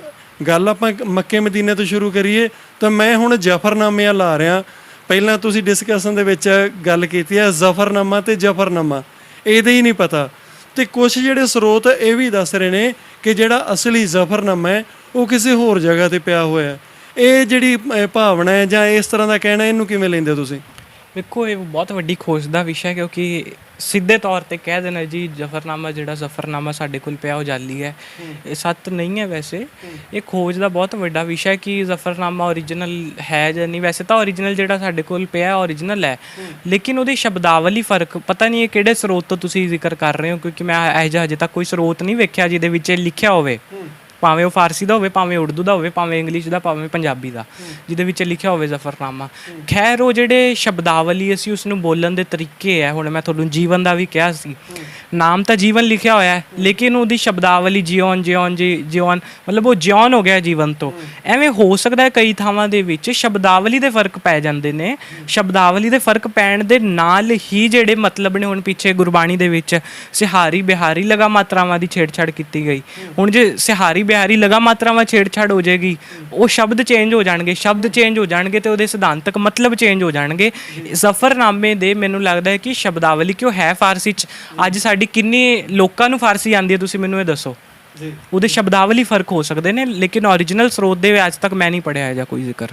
ਗੱਲ ਆਪਾਂ ਮੱਕੇ ਮਦੀਨੇ ਤੋਂ ਸ਼ੁਰੂ ਕਰੀਏ ਤਾਂ ਮੈਂ ਹੁਣ ਜ਼ਫਰਨਾਮੇ ਲਾ ਰਿਹਾ। ਪਹਿਲਾਂ ਤੁਸੀਂ ਡਿਸਕਸ਼ਨ ਦੇ ਵਿੱਚ ਗੱਲ ਕੀਤੀ ਹੈ ਜ਼ਫਰਨਾਮਾ ਤੇ ਜ਼ਫਰਨਾਮਾ, ਇਹਦੇ ਹੀ ਨਹੀਂ ਪਤਾ। ਤੇ ਕੁਝ ਜਿਹੜੇ ਸਰੋਤ ਇਹ ਵੀ ਦੱਸ ਰਹੇ ਨੇ ਕਿ ਜਿਹੜਾ ਅਸਲੀ ਜ਼ਫਰਨਾਮਾ ਹੈ ਉਹ ਕਿਸੇ ਹੋਰ ਜਗ੍ਹਾ ਤੇ ਪਿਆ ਹੋਇਆ। ਇਹ ਜਿਹੜੀ ਭਾਵਨਾ ਹੈ ਜਾਂ ਇਸ ਤਰ੍ਹਾਂ ਦਾ ਕਹਿਣਾ, ਇਹਨੂੰ ਕਿਵੇਂ ਲੈਂਦੇ ਤੁਸੀਂ? ਵੇਖੋ, ਇਹ ਬਹੁਤ ਵੱਡੀ ਖੋਜ ਦਾ ਵਿਸ਼ਾ ਹੈ, ਕਿਉਂਕਿ ਸਿੱਧੇ ਤੌਰ ਤੇ ਕਹਿ ਦੇਣਾ ਜੀ ਜ਼ਫਰਨਾਮਾ ਜਿਹੜਾ ਜ਼ਫਰਨਾਮਾ ਸਾਡੇ ਕੋਲ ਪਿਆ ਉਹ ਜਾਲੀ ਹੈ, ਇਹ ਸੱਤ ਨਹੀਂ ਹੈ। ਵੈਸੇ ਇਹ ਖੋਜ ਦਾ ਬਹੁਤ ਵੱਡਾ ਵਿਸ਼ਾ ਹੈ ਕਿ ਜ਼ਫਰਨਾਮਾ ਓਰੀਜਨਲ ਹੈ ਜਾਂ ਨਹੀਂ। ਵੈਸੇ ਤਾਂ ਓਰੀਜਨਲ ਜਿਹੜਾ ਸਾਡੇ ਕੋਲ ਪਿਆ ਓਰੀਜਨਲ ਹੈ, ਲੇਕਿਨ ਉਹਦੀ ਸ਼ਬਦਾਵਲੀ ਫਰਕ ਪਤਾ ਨਹੀਂ ਇਹ ਕਿਹੜੇ ਸਰੋਤ ਤੋਂ ਤੁਸੀਂ ਜ਼ਿਕਰ ਕਰ ਰਹੇ ਹੋ, ਕਿਉਂਕਿ ਮੈਂ ਇਹੋ ਜਿਹਾ ਅਜੇ ਤੱਕ ਕੋਈ ਸਰੋਤ ਨਹੀਂ ਵੇਖਿਆ ਜਿਹਦੇ ਵਿੱਚ ਇਹ ਲਿਖਿਆ ਹੋਵੇ, ਭਾਵੇਂ ਉਹ ਫਾਰਸੀ ਦਾ ਹੋਵੇ, ਭਾਵੇਂ ਉਰਦੂ ਦਾ ਹੋਵੇ, ਭਾਵੇਂ ਇੰਗਲਿਸ਼ ਦਾ, ਭਾਵੇਂ ਪੰਜਾਬੀ ਦਾ, ਜਿਹਦੇ ਵਿੱਚ ਲਿਖਿਆ ਹੋਵੇ ਜ਼ਫਰਨਾਮਾ। ਖੈਰ, ਉਹ ਜਿਹੜੇ ਸ਼ਬਦਾਵਲੀ ਅਸੀਂ ਉਸਨੂੰ ਬੋਲਣ ਦੇ ਤਰੀਕੇ ਹੈ, ਹੁਣ ਮੈਂ ਤੁਹਾਨੂੰ ਜੀਵਨ ਦਾ ਵੀ ਕਿਹਾ ਸੀ, ਨਾਮ ਤਾਂ ਜੀਵਨ ਲਿਖਿਆ ਹੋਇਆ ਹੈ, ਲੇਕਿਨ ਉਹਦੀ ਸ਼ਬਦਾਵਲੀ ਜਿਉਣ ਮਤਲਬ ਉਹ ਜਿਉਣ ਹੋ ਗਿਆ ਜੀਵਨ ਤੋਂ। ਐਵੇਂ ਹੋ ਸਕਦਾ ਹੈ ਕਈ ਥਾਵਾਂ ਦੇ ਵਿੱਚ ਸ਼ਬਦਾਵਲੀ ਦੇ ਫਰਕ ਪੈ ਜਾਂਦੇ ਨੇ। ਸ਼ਬਦਾਵਲੀ ਦੇ ਫਰਕ ਪੈਣ ਦੇ ਨਾਲ ਹੀ ਜਿਹੜੇ ਮਤਲਬ ਨੇ, ਹੁਣ ਪਿੱਛੇ ਗੁਰਬਾਣੀ ਦੇ ਵਿੱਚ ਸਿਹਾਰੀ ਬਿਹਾਰੀ ਲਗਾ ਮਾਤਰਾਵਾਂ ਦੀ ਛੇੜਛਾੜ ਕੀਤੀ ਗਈ। ਹੁਣ ਜੇ ਸਿਹਾਰੀ ਬਿਹਾਰੀ ਲਗਾ ਮਾਤਰਾਵਾਂ ਛੇੜਛਾੜ ਹੋ ਜਾਏਗੀ, ਉਹ ਸ਼ਬਦ ਚੇਂਜ ਹੋ ਜਾਣਗੇ, ਤੇ ਉਹਦੇ ਸਿਧਾਂਤਕ ਮਤਲਬ ਚੇਂਜ ਹੋ ਜਾਣਗੇ। ਜ਼ਫਰਨਾਮੇ ਦੇ ਮੈਨੂੰ ਲੱਗਦਾ ਹੈ ਕਿ ਸ਼ਬਦਾਵਲੀ ਕਿਉਂ ਹੈ ਫਾਰਸੀ 'ਚ, ਅੱਜ ਸਾਡੀ ਕਿੰਨੀ ਲੋਕਾਂ ਨੂੰ ਫਾਰਸੀ ਆਉਂਦੀ ਹੈ ਤੁਸੀਂ ਮੈਨੂੰ ਇਹ ਦੱਸੋ। ਉਹਦੇ ਸ਼ਬਦਾਵਲੀ ਫਰਕ ਹੋ ਸਕਦੇ ਨੇ, ਲੇਕਿਨ ਓਰੀਜਨਲ ਸਰੋਤ ਦੇ ਅੱਜ ਤੱਕ ਮੈਂ ਨਹੀਂ ਪੜ੍ਹਿਆ ਜਾਂ ਕੋਈ ਜ਼ਿਕਰ।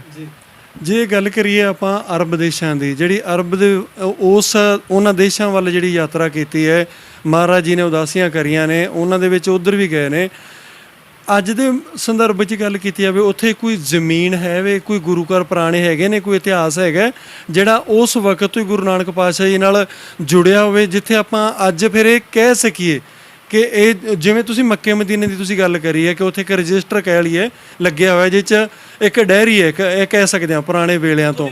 ਜੇ ਗੱਲ ਕਰੀਏ ਆਪਾਂ ਅਰਬ ਦੇਸ਼ਾਂ ਦੀ, ਜਿਹੜੀ ਅਰਬ ਦੇ ਉਹਨਾਂ ਦੇਸ਼ਾਂ ਵੱਲ ਜਿਹੜੀ ਯਾਤਰਾ ਕੀਤੀ ਹੈ ਮਹਾਰਾਜ ਜੀ ਨੇ, ਉਦਾਸੀਆਂ ਕਰੀਆਂ ਨੇ, ਉਹਨਾਂ ਦੇ ਵਿੱਚ ਉੱਧਰ ਵੀ ਗਏ ਨੇ। ਅੱਜ ਦੇ ਸੰਦਰਭ 'ਚ ਗੱਲ ਕੀਤੀ ਜਾਵੇ, ਉੱਥੇ ਕੋਈ ਜ਼ਮੀਨ ਹੈ ਵੇ, ਕੋਈ ਗੁਰੂ ਘਰ ਪੁਰਾਣੇ ਹੈਗੇ ਨੇ, ਕੋਈ ਇਤਿਹਾਸ ਹੈਗਾ ਜਿਹੜਾ ਉਸ ਵਕਤ ਤੋਂ ਹੀ ਗੁਰੂ ਨਾਨਕ ਪਾਤਸ਼ਾਹ ਜੀ ਨਾਲ ਜੁੜਿਆ ਹੋਵੇ, ਜਿੱਥੇ ਆਪਾਂ ਅੱਜ ਫਿਰ ਇਹ ਕਹਿ ਸਕੀਏ ਕਿ ਇਹ, ਜਿਵੇਂ ਤੁਸੀਂ ਮੱਕੇ ਮਦੀਨੇ ਦੀ ਤੁਸੀਂ ਗੱਲ ਕਰੀ ਹੈ ਕਿ ਉੱਥੇ ਇੱਕ ਰਜਿਸਟਰ ਕਹਿ ਲਈਏ ਲੱਗਿਆ ਹੋਇਆ, ਜਿਹ 'ਚ ਇੱਕ ਡਾਇਰੀ ਹੈ, ਇਹ ਕਹਿ ਸਕਦੇ ਹਾਂ ਪੁਰਾਣੇ ਵੇਲਿਆਂ ਤੋਂ।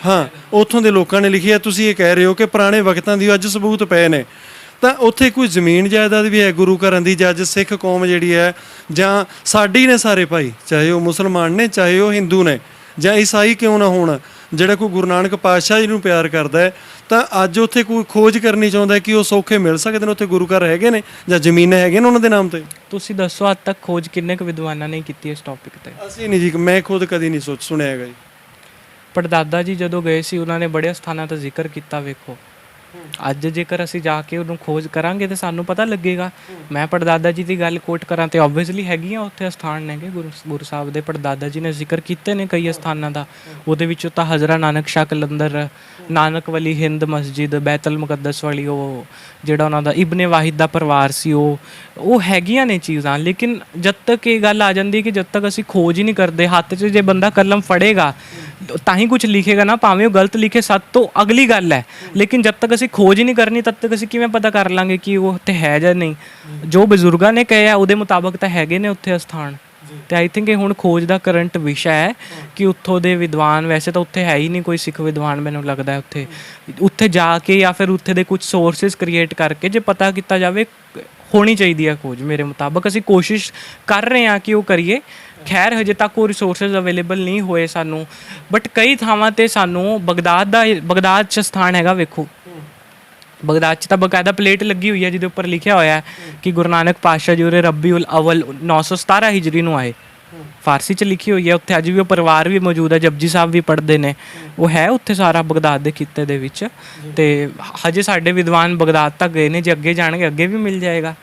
ਹਾਂ ਉੱਥੋਂ ਦੇ ਲੋਕਾਂ ਨੇ ਲਿਖੀ ਹੈ। ਤੁਸੀਂ ਇਹ ਕਹਿ ਰਹੇ ਹੋ ਕਿ ਪੁਰਾਣੇ ਵਕਤਾਂ ਦੀ ਅੱਜ ਸਬੂਤ ਪਏ ਨੇ, ਤਾਂ ਉੱਥੇ ਕੋਈ ਜ਼ਮੀਨ ਜਾਇਦਾਦ ਵੀ ਹੈ ਗੁਰੂ ਘਰਾਂ ਦੀ, ਜਾਂ ਅੱਜ ਸਿੱਖ ਕੌਮ ਜਿਹੜੀ ਹੈ ਜਾਂ ਸਾਡੀ ਨੇ ਸਾਰੇ ਭਾਈ, ਚਾਹੇ ਉਹ ਮੁਸਲਮਾਨ ਨੇ ਚਾਹੇ ਉਹ ਹਿੰਦੂ ਨੇ ਜਾਂ ਈਸਾਈ ਕਿਉਂ ਨਾ ਹੋਣ, ਜਿਹੜਾ ਕੋਈ ਗੁਰੂ ਨਾਨਕ ਪਾਤਸ਼ਾਹ ਜੀ ਨੂੰ ਪਿਆਰ ਕਰਦਾ ਹੈ, ਤਾਂ ਅੱਜ ਉੱਥੇ ਕੋਈ ਖੋਜ ਕਰਨੀ ਚਾਹੁੰਦਾ ਹੈ ਕਿ ਉਹ ਸੌਖੇ ਮਿਲ ਸਕਦੇ ਨੇ, ਉੱਥੇ ਗੁਰੂ ਘਰ ਹੈਗੇ ਨੇ ਜਾਂ ਜ਼ਮੀਨਾਂ ਹੈਗੀਆਂ ਨੇ ਉਹਨਾਂ ਦੇ ਨਾਮ ਤੇ। ਤੁਸੀਂ ਦੱਸੋ ਅੱਜ ਤੱਕ ਖੋਜ ਕਿੰਨੇ ਕੁ ਵਿਦਵਾਨਾਂ ਨੇ ਕੀਤੀ ਇਸ ਟੌਪਿਕ ਤੇ? ਅਸੀਂ ਨਹੀਂ ਜੀ, ਮੈਂ ਖੁਦ ਕਦੀ ਨਹੀਂ ਸੁਣਿਆ ਹੈਗਾ ਜੀ। ਪੜਦਾਦਾ ਜੀ ਜਦੋਂ ਗਏ ਸੀ ਉਹਨਾਂ ਨੇ ਬੜੇ ਸਥਾਨਾਂ ਦਾ ਜ਼ਿਕਰ ਕੀਤਾ। ਵੇਖੋ ਅੱਜ ਜੇਕਰ ਅਸੀਂ ਜਾ ਕੇ ਉਹਨੂੰ ਖੋਜ ਕਰਾਂਗੇ ਤੇ ਸਾਨੂੰ ਪਤਾ ਲੱਗੇਗਾ। ਮੈਂ ਪੜਦਾਦਾ ਜੀ ਦੀ ਗੱਲ ਕੋਟ ਕਰਾਂ ਤੇ ਆਬਵੀਅਸਲੀ ਹੈਗੀਆਂ ਉੱਥੇ ਅਸਥਾਨ ਨੇਗੇ, ਗੁਰੂ ਸਾਹਿਬ ਦੇ ਪੜਦਾਦਾ ਜੀ ਨੇ ਜ਼ਿਕਰ ਕੀਤੇ ਨੇ ਕਈ ਅਸਥਾਨਾਂ ਦਾ। ਉਹਦੇ ਵਿੱਚੋਂ ਤਾਂ ਹਜ਼ਰਾ ਨਾਨਕ ਸ਼ਾਹ ਕਲੰਦਰ, ਨਾਨਕ ਵਾਲੀ ਹਿੰਦ ਮਸਜਿਦ, ਬੈਤਲ ਮੁਕੱਦਸ ਵਾਲੀ, ਉਹ ਜਿਹੜਾ ਉਹਨਾਂ ਦਾ ਇਬਨ ਵਾਹਿਦ ਦਾ ਪਰਿਵਾਰ ਸੀ, ਉਹ ਹੈਗੀਆਂ ਨੇ ਚੀਜ਼ਾਂ। ਲੇਕਿਨ ਜਦ ਤੱਕ ਇਹ ਗੱਲ ਆ ਜਾਂਦੀ ਕਿ ਜਦ ਤੱਕ ਅਸੀਂ ਖੋਜ ਹੀ ਨਹੀਂ ਕਰਦੇ, ਹੱਥ 'ਚ ਜੇ ਬੰਦਾ ਕਲਮ ਫੜੇਗਾ ਤਾਂ ਹੀ ਕੁਝ ਲਿਖੇਗਾ ਨਾ, ਭਾਵੇਂ ਉਹ ਗਲਤ ਲਿਖੇ ਸੱਤ ਤੋਂ ਅਗਲੀ ਗੱਲ ਹੈ। ਲੇਕਿਨ ਜਦ ਤੱਕ ਅਸੀਂ ਖੋਜ ਹੀ ਨਹੀਂ ਕਰਨੀ ਤਦ ਤੱਕ ਅਸੀਂ ਕਿਵੇਂ ਪਤਾ ਕਰ ਲਾਂਗੇ ਕਿ ਉਹ ਉੱਥੇ ਹੈ ਜਾਂ ਨਹੀਂ। ਜੋ ਬਜ਼ੁਰਗਾਂ ਨੇ ਕਿਹਾ ਉਹਦੇ ਮੁਤਾਬਕ ਤਾਂ ਹੈਗੇ ਨੇ ਉੱਥੇ ਅਸਥਾਨ। ਤੇ ਆਈ ਥਿੰਕ ਇਹ ਹੁਣ ਖੋਜ ਦਾ ਕਰੰਟ ਵਿਸ਼ਾ ਹੈ ਕਿ ਉੱਥੋਂ ਦੇ ਵਿਦਵਾਨ, ਵੈਸੇ ਤਾਂ ਉੱਥੇ ਹੈ ਹੀ ਨਹੀਂ ਕੋਈ ਸਿੱਖ ਵਿਦਵਾਨ ਮੈਨੂੰ ਲੱਗਦਾ ਉੱਥੇ ਜਾ ਕੇ ਜਾਂ ਫਿਰ ਉੱਥੇ ਦੇ ਕੁਝ ਸੋਰਸਿਸ ਕ੍ਰੀਏਟ ਕਰਕੇ ਜੇ ਪਤਾ ਕੀਤਾ ਜਾਵੇ, ਹੋਣੀ ਚਾਹੀਦੀ ਹੈ ਖੋਜ ਮੇਰੇ ਮੁਤਾਬਕ। ਅਸੀਂ ਕੋਸ਼ਿਸ਼ ਕਰ ਰਹੇ ਹਾਂ ਕਿ ਉਹ ਕਰੀਏ। ਖੈਰ ਹਜੇ ਤੱਕ ਉਹ ਰਿਸੋਰਸਿਸ ਅਵੇਲੇਬਲ ਨਹੀਂ ਹੋਏ ਸਾਨੂੰ, ਬਟ ਕਈ ਥਾਵਾਂ ਤੇ ਸਾਨੂੰ ਬਗਦਾਦ 'ਚ ਸਥਾਨ ਹੈਗਾ। ਵੇਖੋ ਬਗਦਾਦ 'ਚ ਤਾਂ ਬਕਾਇਦਾ ਪਲੇਟ ਲੱਗੀ ਹੋਈ ਹੈ ਜਿਹਦੇ ਉੱਪਰ ਲਿਖਿਆ ਹੋਇਆ ਹੈ ਕਿ ਗੁਰੂ ਨਾਨਕ ਪਾਤਸ਼ਾਹ ਜੀ ਉਰੇ ਰੱਬੀਉਲ ਅਵਲ 917 ਹਿਜਰੀ ਨੂੰ ਆਏ। ਫਾਰਸੀ 'ਚ ਲਿਖੀ ਹੋਈ ਹੈ। ਉੱਥੇ ਅੱਜ ਵੀ ਉਹ ਪਰਿਵਾਰ ਵੀ ਮੌਜੂਦ ਹੈ, ਜਪਜੀ ਸਾਹਿਬ ਵੀ ਪੜ੍ਹਦੇ ਨੇ, ਉਹ ਹੈ ਉੱਥੇ ਸਾਰਾ ਬਗਦਾਦ ਦੇ ਖਿੱਤੇ ਦੇ ਵਿੱਚ। ਤੇ ਹਜੇ ਸਾਡੇ ਵਿਦਵਾਨ ਬਗਦਾਦ ਤੱਕ ਗਏ ਨੇ, ਜੇ ਅੱਗੇ ਜਾਣਗੇ ਅੱਗੇ ਵੀ ਮਿਲ ਜਾਏਗਾ।